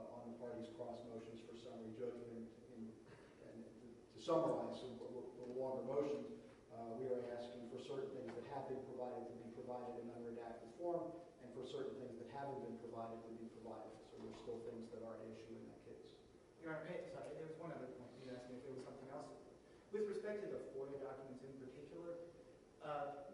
on the parties' cross motions for summary judgment. And to summarize the longer motions, we are asking for certain things that have been provided to be provided in unredacted form, and for certain things that haven't been provided to be provided. So there's still things that are at issue in that case. Your Honor, sorry, there was one other point. You asked me if there was something else. With respect to the FOIA documents in particular,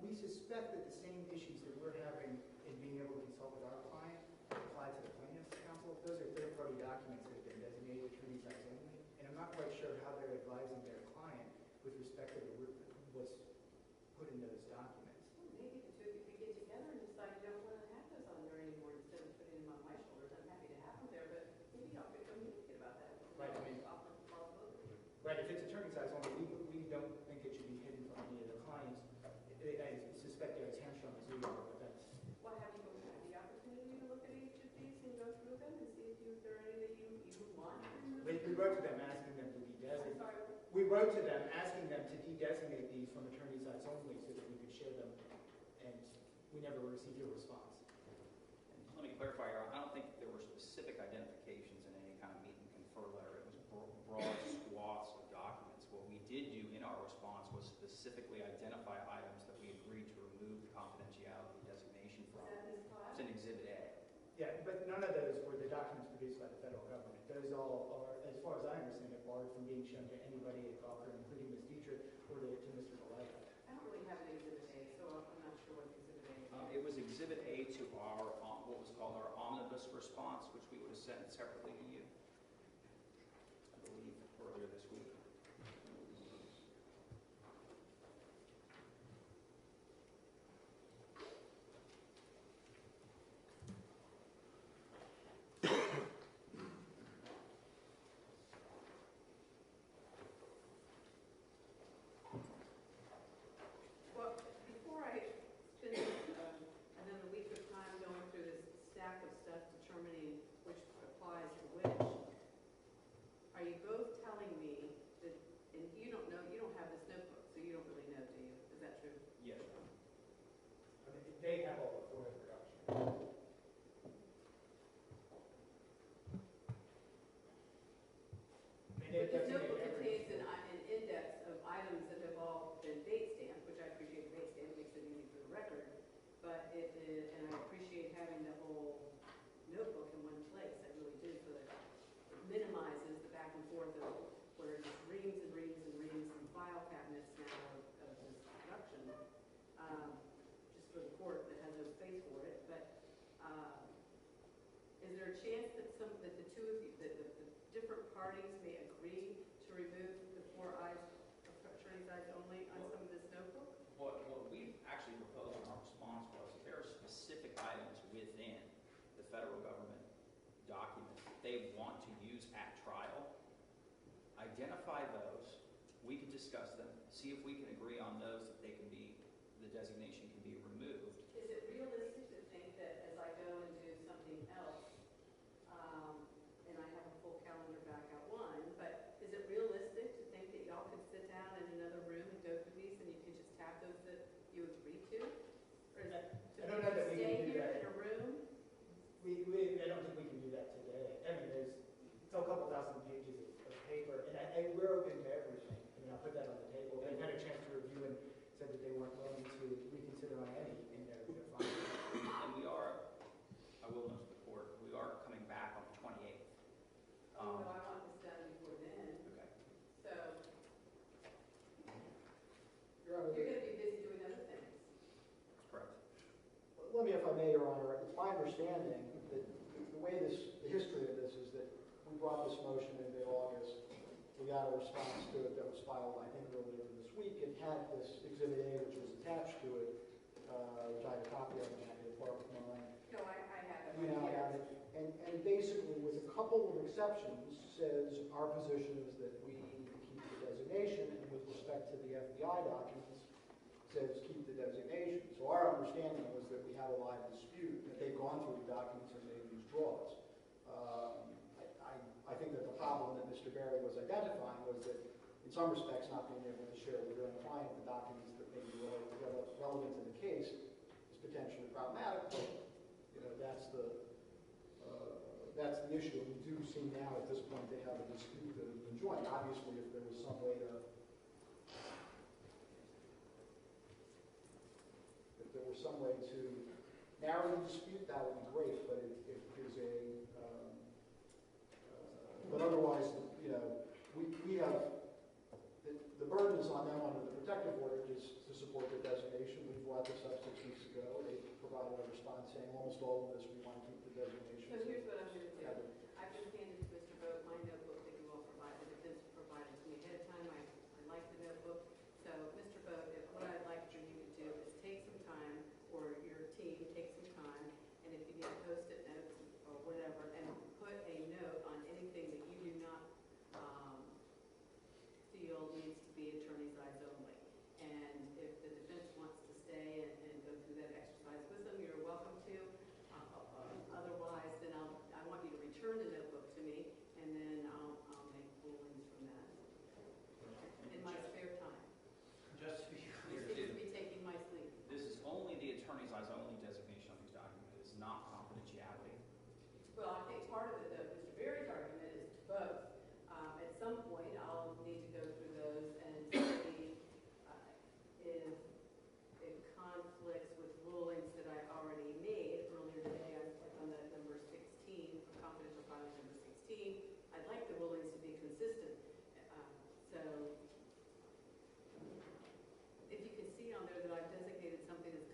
we suspect that the same issues that we're having in being able to consult with our client apply to the plaintiff's counsel. Those are third-party documents that have been designated attorney's size only, and I'm not quite sure how they're advising their client with respect to what's put in those documents. Well, maybe the two of you could get together and decide you don't want to have those on there anymore instead of putting them on my shoulders. I'm happy to have them there, but maybe y'all could communicate about that. Right, I mean, offer the possibility. right, if it's attorney's size only, we don't think it should be hidden from any of the clients. I suspect there's hamstrung as well, but that's... Well, have you had the opportunity to look at each of these and go through them and see if there are any that you want to remove? We wrote to them asking them to I'm de-designate. sorry. We wrote to them asking them to de-designate these from attorney's size only so that we could share them, and we never received a response. Let me clarify, Your Honor, I don't think there were specific identifications in any kind of meet and confer letter. It was broad swaths of documents. What we did do in our response was specifically identify items that we agreed to remove the confidentiality designation from. Is that this file? It's in Exhibit A. Yeah, but none of those were the documents produced by the federal government. Those all are, as far as I understand it, barred from being shown to anybody at Gawker, including Ms. Dietrich or to Mr. Vallejo. I don't really have an exhibit A, so I'm not sure what exhibit A is. It was Exhibit A to our, what was called our omnibus response, which we would have sent separately to you, I believe, earlier this week. Well, before I spend another week of time going through this stack of stuff determining which applies We could discuss them, see if we can agree on those that they can be, the designation can be removed. Is it realistic to think that as I go and do something else, and I have a full calendar back at 1, but is it realistic to think that y'all could sit down in another room and go through these and you can just tap those that you agree to? Or is it I don't know that we can do stay here that. in a room? I don't think we can do that today. I mean, it's a couple thousand pages of paper, and we're open to everything. I mean, I'll put that on the table. They've had a chance to review and said that they weren't willing to reconsider on any in their findings. And we are, I will note to the court, we are coming back on the 28th. No, I want this done before then. Okay. So Your Honor, you're going to be busy doing other things. Correct. let me, if I may, Your Honor, it's my understanding that the history of this is that we brought this motion in mid-August. We got a response to it that was filed, I think, earlier this week. It had this Exhibit A, which was attached to it, which I have a copy of, and I can part with mine. No, I have it. You now have it. And basically, with a couple of exceptions, says our position is that we need to keep the designation, and with respect to the FBI documents, says keep the designation. So our understanding was that we had a live dispute, that they've gone through the documents and made these draws. I think that the problem that Mr. Berry was identifying was that, in some respects, not being able to share with your own client the documents that may be relevant to the case is potentially problematic. But, that's the issue. We do see now at this point they have a dispute that has been joined. Obviously, if there was some way to narrow the dispute, that would be great. But it is but otherwise, we have the burden is on them under the protective order to support the designation. We brought this up 6 weeks ago. They provided a response saying almost all of this we want to keep the designation. So here's what I'm going to do. I've just handed to Mr. Boat my notebook that you all provided, that Vince provided to me ahead of time. I like the notebook. So, Mr. Boat, what I'd like for you to do is take some time, or your team take some time, and if you need Post-it notes or whatever, and put a note on anything that you do not feel needs to be attorney's eyes only. And if the defense wants to stay and go through that exercise with them, you're welcome to. Otherwise, then I want you to return the notebook to me, and then I'll make rulings from that in my spare time. Just to be It clear, seems to too, be taking my sleep. this is only the attorney's eyes only designation on these documents. It's not confidentiality. Well, I think part of it, though, Mr. Berry's argument is to both. At some point, I'll need to go through those and see if it conflicts with rulings that I already made. Earlier today, I clicked on that number 16, confidential filing number 16. I'd like the rulings to be consistent. So if you can see on there that I've designated something that's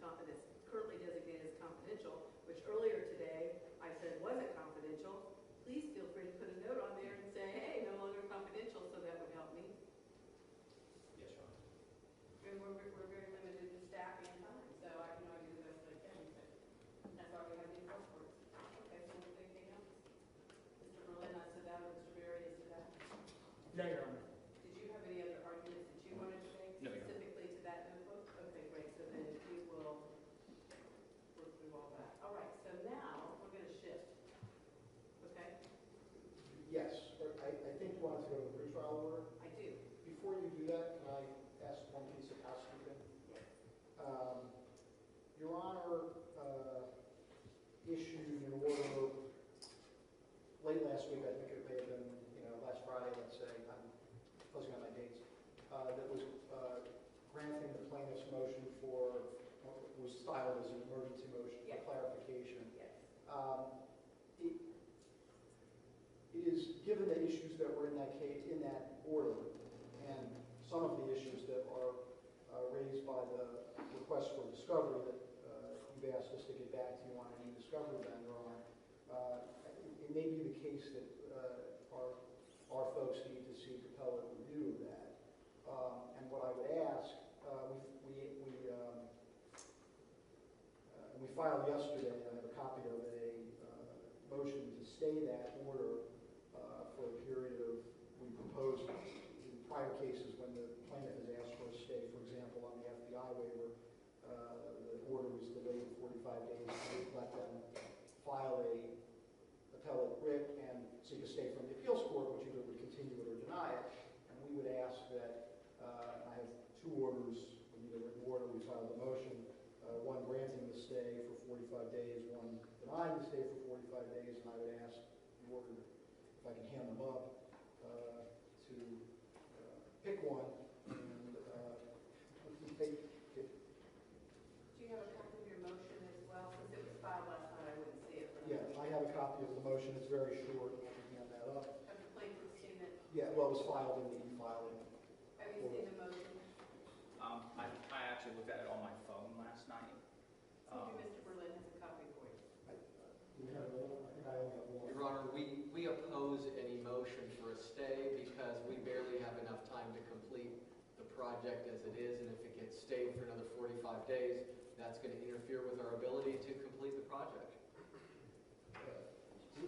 currently designated as confidential, which earlier today I said wasn't confidential, please feel free to put a note on there and say, hey, no longer confidential, so that would help me. Yes, Your Honor. And we're very limited in staff and time, so I do the best I can. But that's why we have these reports. Okay, so anything else? Mr. Berlin, I said that, or Mr. Berry, is that? No, Your Honor. Did you have any other arguments that you wanted to make No, Your Honor. specifically to that notebook? Okay, great, so then we will work through all that. All right, so now we're going to shift. Okay? Yes, I think you wanted to go to the pretrial order. I do. Before you do that, can I ask one piece of housekeeping? Yes. Your Honor issued an order late last week, I think it may have been, last Friday, let's say, I'm closing on my dates, that was granting the plaintiff's motion for, what was styled as an emergency motion for Yes. clarification. Yes. It is, given the issues that were in that case, in that order, and some of the issues that are raised by the request for discovery that you've asked us to get back to you on any discovery vendor on, it may be the case that our folks need to seek appellate review of that. And what I would ask, we filed yesterday, and I have a copy of a motion to stay that order for a period of, we proposed in prior case cases when the plaintiff has asked for a stay, for example, on the FBI waiver, the order was delayed 45 days, we let them file a appellate writ and seek a stay from the appeals court, which either would continue it or deny it. And we would ask that, I have two orders, we need a written order, we filed a motion, one granting the stay for 45 days, one denying the stay for 45 days, and I would ask the order, if I can hand them up, to pick one, and take it. Do you have a copy of your motion as well? Since it was filed last night, I wouldn't see it. But Yeah, I have a copy of the motion, it's very short, I can hand that up. Have the plaintiff seen it? Yeah, well, it was filed in the e-filing. Have you seen the motion? I actually looked at it on my phone last night. Maybe Mr. Berlin has a copy for you. We have one, I think I only have one. Your Honor, we oppose any motion for a stay because we barely have enough time to complete the project as it is, and if it gets stayed for another 45 days, that's going to interfere with our ability to complete the project.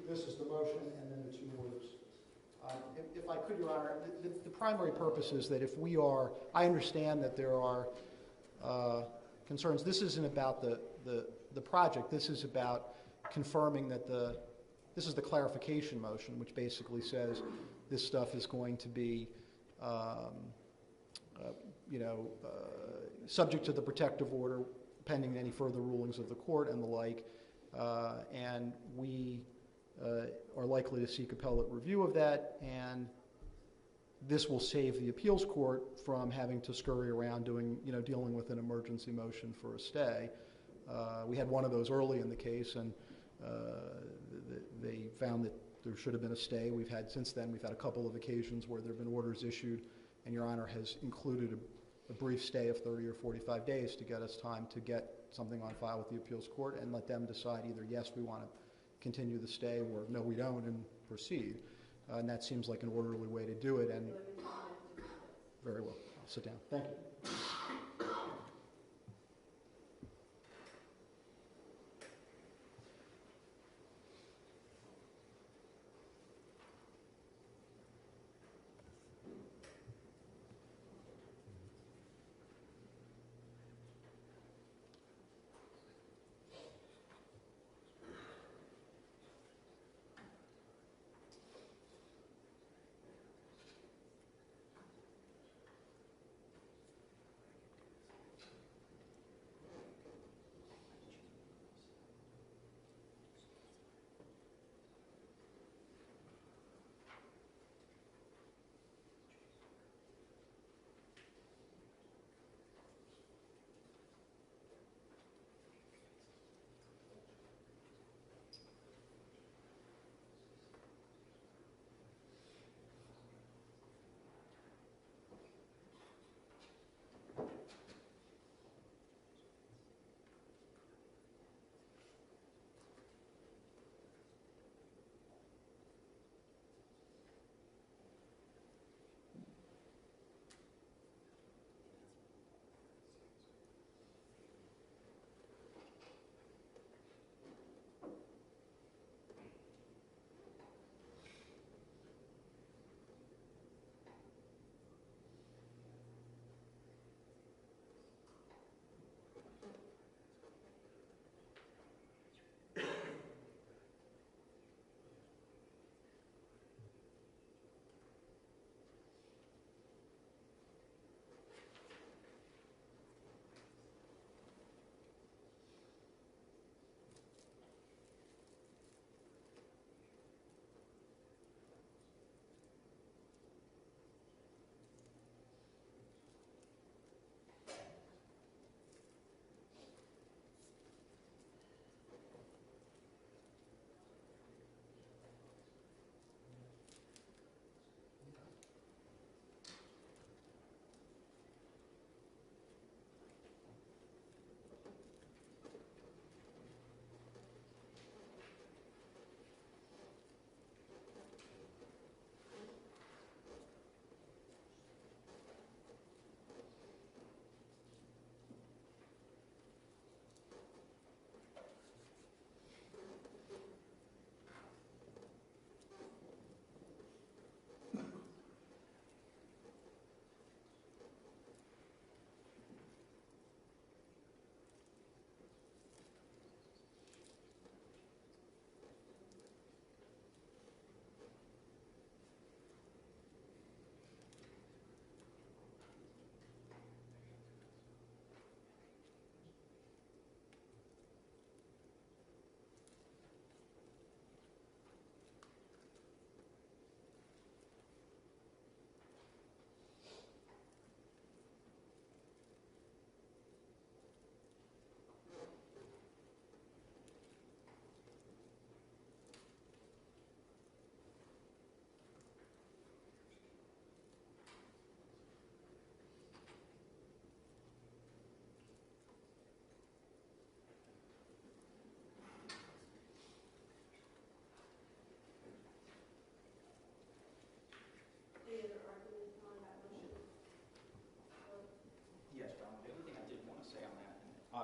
This is the motion and then the two orders. If I could, Your Honor, the primary purpose is that if we are, I understand that there are concerns. This isn't about the project. This is about confirming that this is the clarification motion, which basically says this stuff is going to be, subject to the protective order pending any further rulings of the court and the like. And we are likely to seek appellate review of that, and this will save the appeals court from having to scurry around dealing with an emergency motion for a stay. We had one of those early in the case, and they found that there should have been a stay. Since then, we've had a couple of occasions where there have been orders issued, and Your Honor has included a brief stay of 30 or 45 days to get us time to get something on file with the appeals court and let them decide either, yes, we want to continue the stay, or no, we don't, and proceed. And that seems like an orderly way to do it, and very well. I'll sit down. Thank you.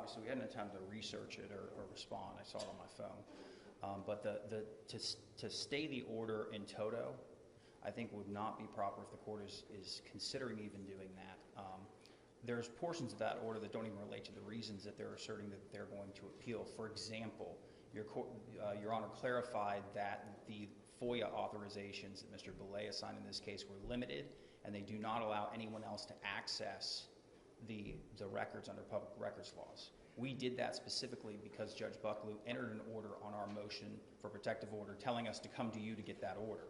obviously, we hadn't had time to research it or respond. I saw it on my phone. But to stay the order in toto, I think would not be proper if the court is considering even doing that. There's portions of that order that don't even relate to the reasons that they're asserting that they're going to appeal. For example, Your Honor clarified that the FOIA authorizations that Mr. Belay assigned in this case were limited, and they do not allow anyone else to access the records under public records laws. We did that specifically because Judge Bucklew entered an order on our motion for protective order telling us to come to you to get that order,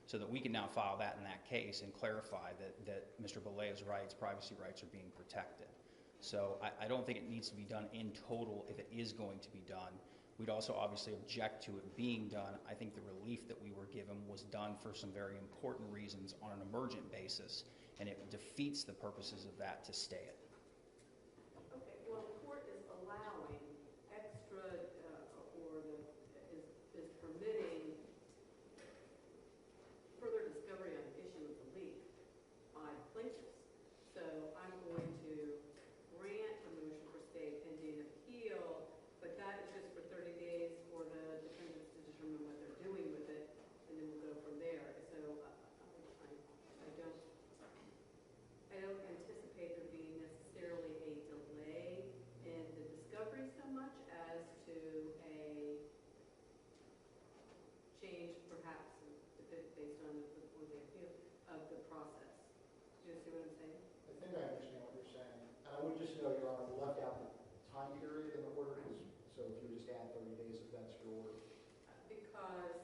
so that we can now file that in that case and clarify that Mr. Belay's rights, privacy rights, are being protected. So I don't think it needs to be done in total if it is going to be done. We'd also obviously object to it being done. I think the relief that we were given was done for some very important reasons on an emergent basis, and it defeats the purposes of that to stay it. Okay, well, the court is allowing extra, is permitting further discovery on the issue of the leak by plaintiffs. So I'm going to grant a motion for stay pending appeal, but that is just for 30 days for the defendants to determine what they're doing with it, and then we'll go from there. So I don't anticipate there being necessarily a delay in the discovery so much as to a change, perhaps, based on the appeal of the process. Do you see what I'm saying? I think I understand what you're saying. And I would just know, Your Honor, we left out the time period in the order, so if you would just add 30 days, if that's your order. Because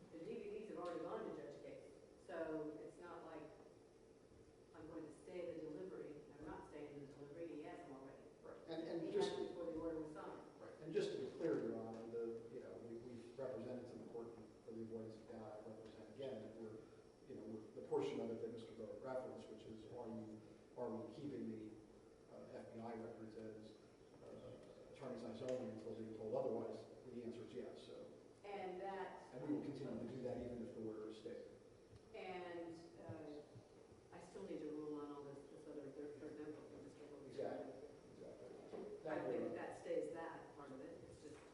the DVDs have already gone to Judge Case, so it's not like I'm going to stay the delivery. I'm not staying the delivery. He has them already. Right. And He just has them before the order was signed. right. And just to be clear, Your Honor, we've represented to the court for the avoidance of doubt. I represent again that we're the portion of it that Mr. Bowett referenced, which is are we keeping the FBI records as attorney's eyes only until they're told otherwise? The answer is yes. So. And we will continue to do that even if the order is stayed. And I still need to rule on all this other third member for Mr. Hogan. Exactly. I don't think that stays that part of it. It's just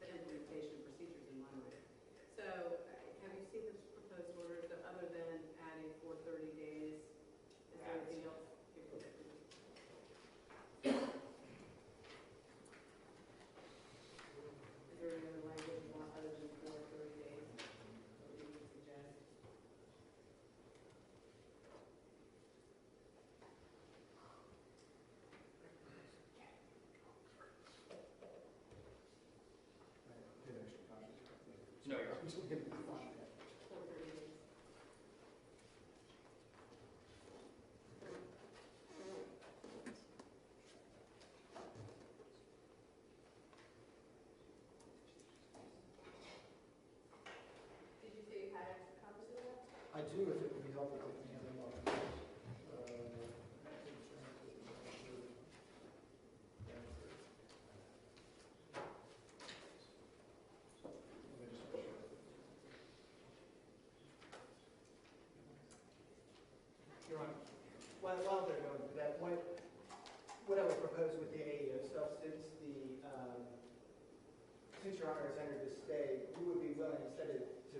the implementation procedures in my mind. So have you seen this proposed order other than adding for 30 days? Is there anything else? Is there any other language you want other than for 30 days? What do you suggest? No, Your Honor. I'm just looking at the fine. For 30 days. Did you say you had extra copies of that? I do, if it would be helpful to hand them off. Your Honor, while they're going through that, what I would propose with the AEO stuff, since Your Honor has entered the stay, we would be willing, instead of to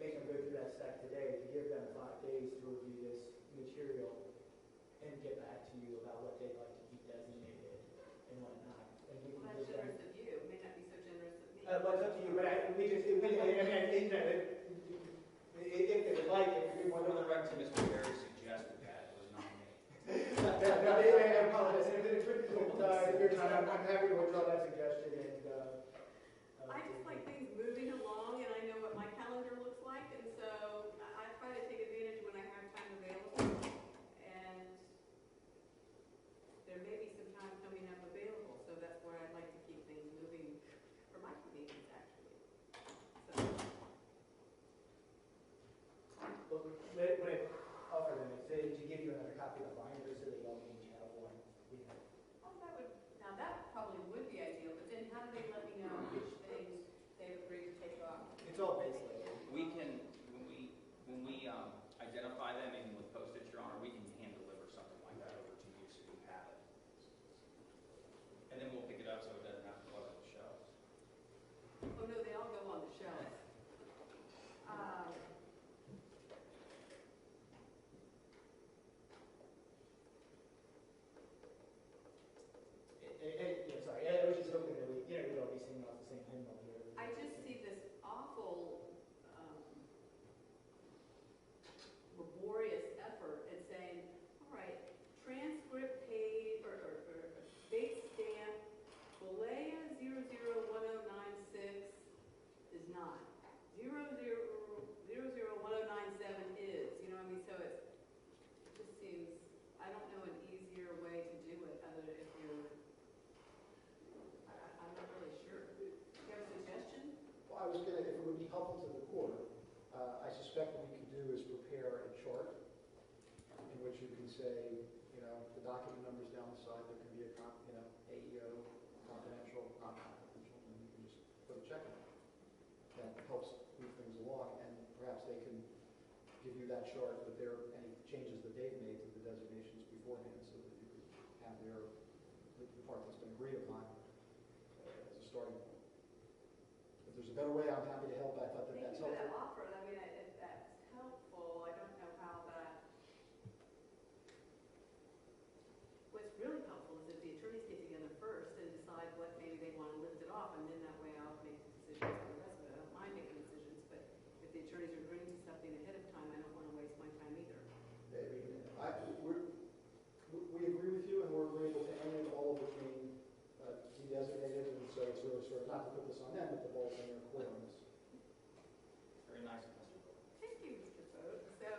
make them go through that step today, to give them 5 days to review this material and get back to you about what they'd like to keep designated and whatnot. And we Well, can that's give them. generous of you. It may not be so generous of me. Well, it's up to you, but if they would like it, we want For to. the record, Mr. Berry suggested that it was not me. I apologize. If it's your time, I'm happy to withdraw that suggestion and. I just like things moving along, and I know what my calendar looks like, and so I try to take advantage when I have time available. And there may be some time coming up available, so that's where I'd like to keep things moving for my convenience, actually. So, What I offer them is to give you another copy of the binder so that you all each have one. that probably would be ideal, but then how do they let me know which things they've say, the document numbers down the side, there can be a, AEO, confidential, not confidential, and you can just put a check in it. That helps move things along, and perhaps they can give you that chart with any changes that they've made to the designations beforehand, so that you could have the part that's been agreed upon as a starting point. If there's a better way, I'm happy to help. I thought Thank that's you for that helpful. offer. I mean, if that's helpful, I don't know how that. What's really helpful is if the attorneys get together first and decide what maybe they want to lift it off, and then that way I'll make the decisions for the rest of it. I don't mind making decisions, but if the attorneys are agreeing to something ahead of time, I don't want to waste my time either. We agree with you, and we're agreeable to any and all of it being designated, and so it's really sort of not to put this on them, but the ball's in their court on this. Very nice, Mr. Bowe. Thank you, Mr. Fogue. So,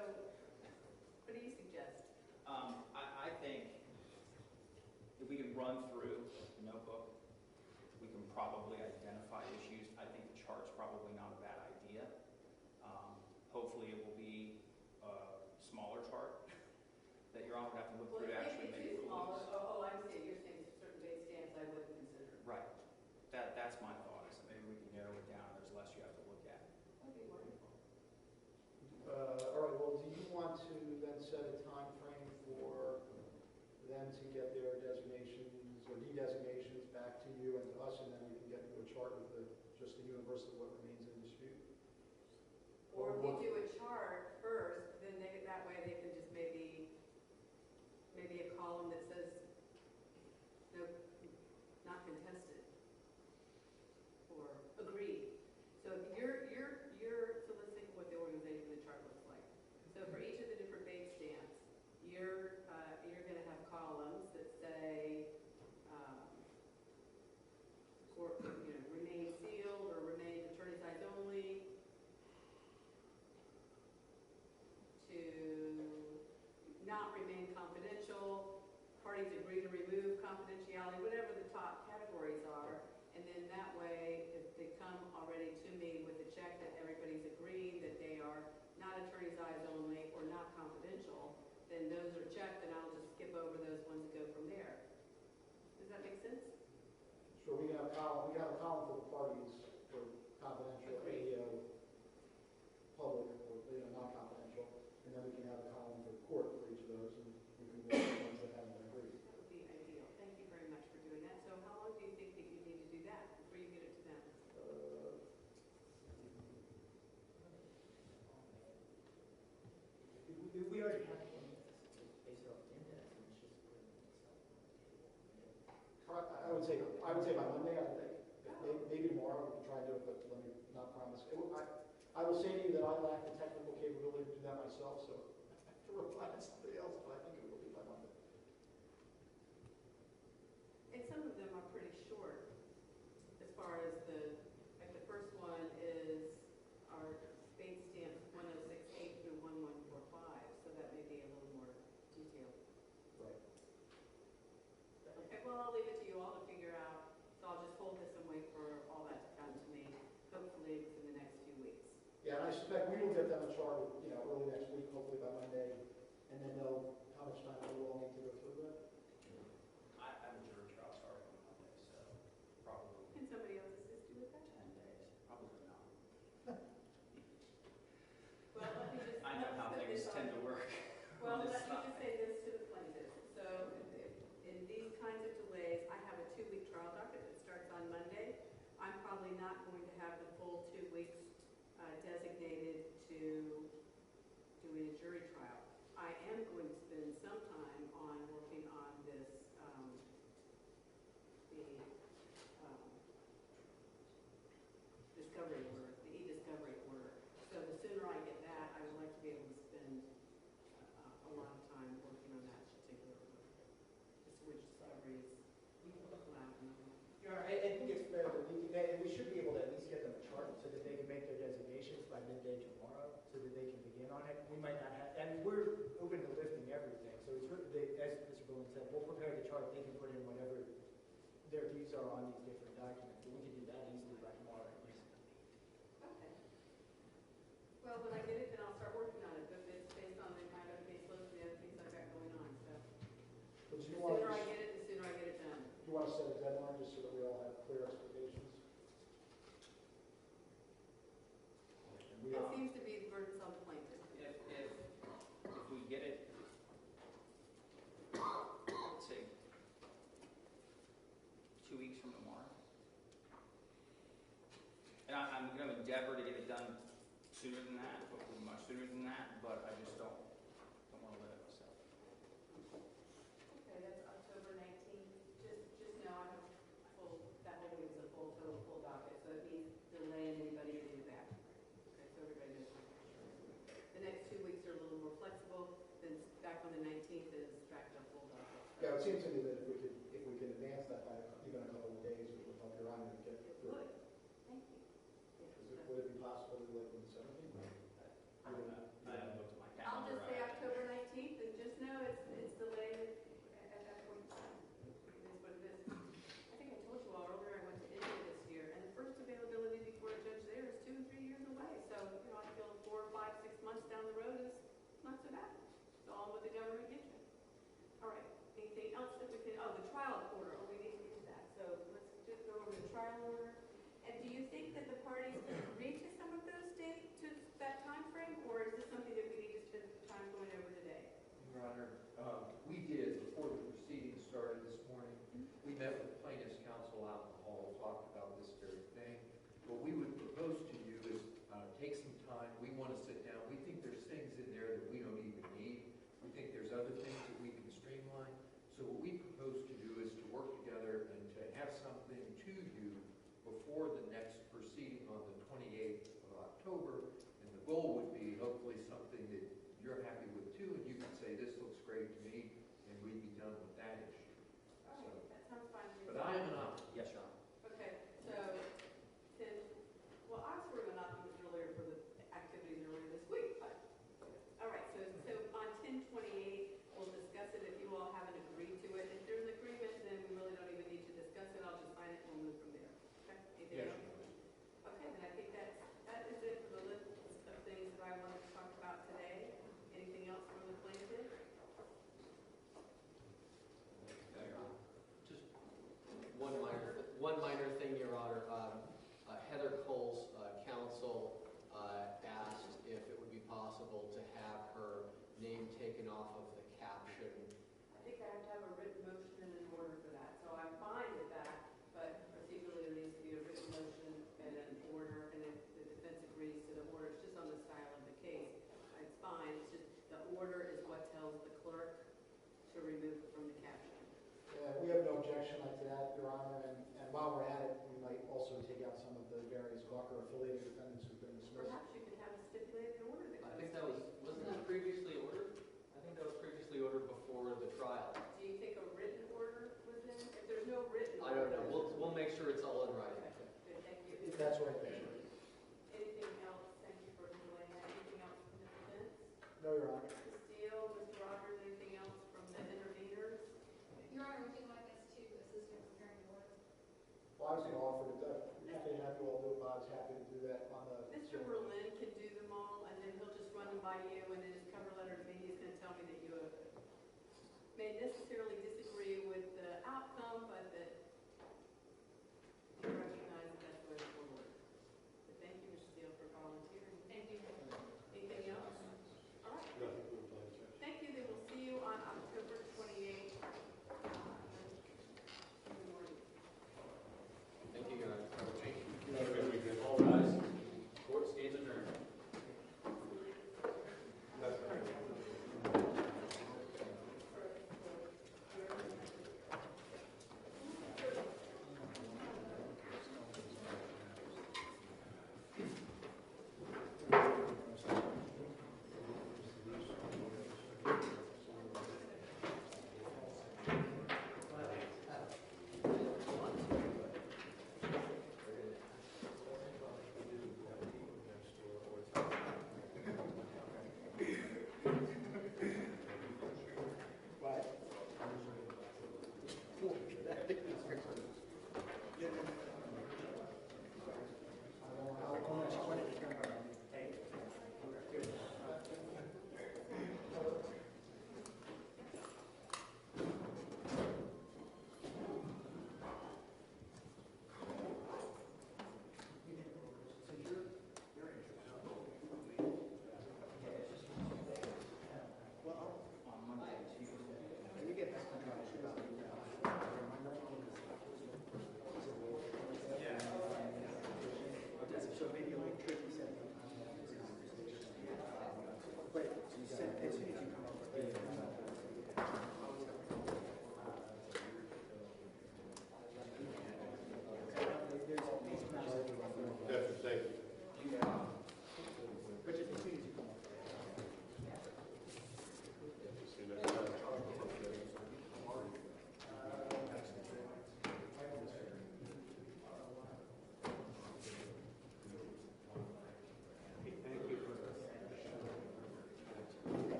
what do you suggest? I think if we can run through the notebook, we can probably identify issues. I think the chart's probably not a bad idea. Hopefully it will be a smaller chart that your Honor would have to look through to actually make Too small. rulings. I'm saying, you're saying certain base stamps I wouldn't consider. Right. That's my thought. So maybe we can narrow it down. There's less you have to look at. That'd be wonderful. All right, well, do you want to then set a time frame for them to get their designations or de-designations back to you and to us, and then we can get you a chart with just the universe of what remains in dispute? Or if you do a chart first, then that way they can just maybe a column that says, no, not contested, or agreed. So if so let's think of what the organization of the chart looks like. So for each of the different base stamps, you're going to have columns that say, remain sealed or remain attorney's eyes only, to not remain confidential, parties agree to remove confidentiality, whatever the top categories are. And then that way, if they come already to me with a check that everybody's agreeing that they are not attorney's eyes only or not confidential, then those are checked, and I'll just skip over those ones and go from there. Does that make sense? Sure, we can have a column for the parties for confidential, Agreed. AEO, public, or non-confidential, and then we can have a column for the court for each of those, and we can go with the ones that haven't been agreed. That would be ideal. Thank you very much for doing that. So how long do you think that you need to do that before you get it to them? We already have one based off the index, and it's just putting it I would say by Monday, I think. Maybe tomorrow, we can try and do it, but let me not promise. I will say to you that I lack the technical capability to do that myself, so I have to rely on somebody else, but I think it will be by Monday. And some of them are pretty short as far as like the first one is our state stamps 1068 through 1145, so that may be a little more detailed. Right. Okay, well, I'll leave it to you all to figure out, so I'll just hold this and wait for all that to come to me, hopefully within the next few weeks. Yeah, and I suspect we will get them a chart, early next week, hopefully by Monday, and then they'll, how much time do we all need to go through that? I have a jury trial starting on Monday, so probably Can somebody else assist you with that? 10 days. Probably not. Well, let me just. I know how put things this on- tend to work. Well, on let this me side. just say this to the plaintiffs. So in these kinds of delays, I have a 2-week trial docket that starts on Monday. I'm probably not going to have the full 2 weeks designated to doing a jury trial. I am going to spend some time on working on this, discovery order, the e-discovery order. So the sooner I get that, I would like to be able to spend a lot of time working on that particular order. Just which discoveries allowed and not. I think it's fair that we should be able to at least get them a chart so that they can make their designations by midday tomorrow, so that they can begin on it. We might not have, and we're open to lifting everything, so it's really, as Mr. Bowen said, we'll prepare the chart, they can put in whatever their views are on these different documents, but we can do that easily by tomorrow at least. Okay. Well, when I get it, then I'll start working on it, but it's based on the kind of caseload and the other things I've got going on. So endeavor to get it done sooner than that, hopefully much sooner than that, but I just don't want to limit myself. Okay, that's October 19th. Just know I have full, that whole week is a full docket, so it means delaying anybody to do that. Okay, so everybody knows. The next 2 weeks are a little more flexible, then back on the 19th is tracked up full docket. Yeah, it seems to me that if we can advance that by even a couple of days, it would help Your Honor to get It through. would. Thank you. Would it be possible to do it on the 17th? I haven't looked at my I'll calendar. just say October 19th, and just know it's delayed at that point in time. It is what it is. I think I told you all earlier, I went to India this year, and the first availability before a judge there is 2 and 3 years away. So, I feel 4, 5, 6 months down the road is not so bad. It's all what the government gives you. All right, anything else that we can, the trial order, we need to use that. So let's just go over the trial order. And do you think that the parties can agree to some of those dates, to that time frame, or is this something that we need to spend time going over today? Your Honor, we did, before the proceedings started this morning, we met with plaintiff's counsel out in the hall, talked about this very thing. What we would propose to you is take some time. We want to sit down. We think there's things in there that we don't even need. We think there's other things that we can streamline. So what we propose to do is to work together and to have something to you before the next proceeding on the 28th of October. And the goal would be hopefully something that you're happy with too, and you can say, this looks great to me, and we'd be done with that issue. All right, that sounds fine to me. But I am an optimist. Yes, Your Honor. Okay, so then, well, I was sort of an optimist earlier for the activities earlier this week, but, all right, so on 10/28, we'll discuss it if you all haven't agreed to it. If there's an agreement, then we really don't even need to discuss it. I'll just sign it and we'll move from there. Okay? Anything else? Okay, then I think that is it for the list of things that I wanted to talk about today. Anything else from the plaintiff? Just one minor thing, Your Honor. Heather Cole's counsel asked if it would be possible to have her name taken off of the caption. I think I have to have a written motion and an order for that, so I'm fine with that, but procedurally there needs to be a written motion and an order, and if the defense agrees to the order, it's just on the style of the case, it's fine, it's just the order is what tells the clerk to remove it from the caption. We have no objection to that, Your Honor, and while we're at it, we might also take out some of the various Gawker affiliated defendants who've been dismissed. Perhaps you can have a stipulated order that I goes. think that wasn't that previously ordered? I think that was previously ordered before the trial. Do you think a written order was in? If there's no written I don't order. know. We'll make sure it's all in writing. Okay, good, thank you. If that's right, that's right. Anything else? Thank you for explaining that. Anything else from the defense? No, Your Honor. Ms. Steele, Mr. Rogers, anything else from the interveners? Your Honor, would you like us to assist in preparing the order? Well, I was going to offer to, happy to have you all do it, but I was happy to do that on the. Mr. Berlin can do them all, and then he'll just run them by you, and then his cover letter to me, he's going to tell me that you may necessarily disagree with the outcome, but that you recognize that that's the way forward. But thank you, Mr. Steele, for volunteering. Thank you. Anything else? All right. Thank you, then we'll see you on October 28th. In the morning. Thank you, Your Honor. All rise. Court stands adjourned. That's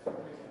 Thank you.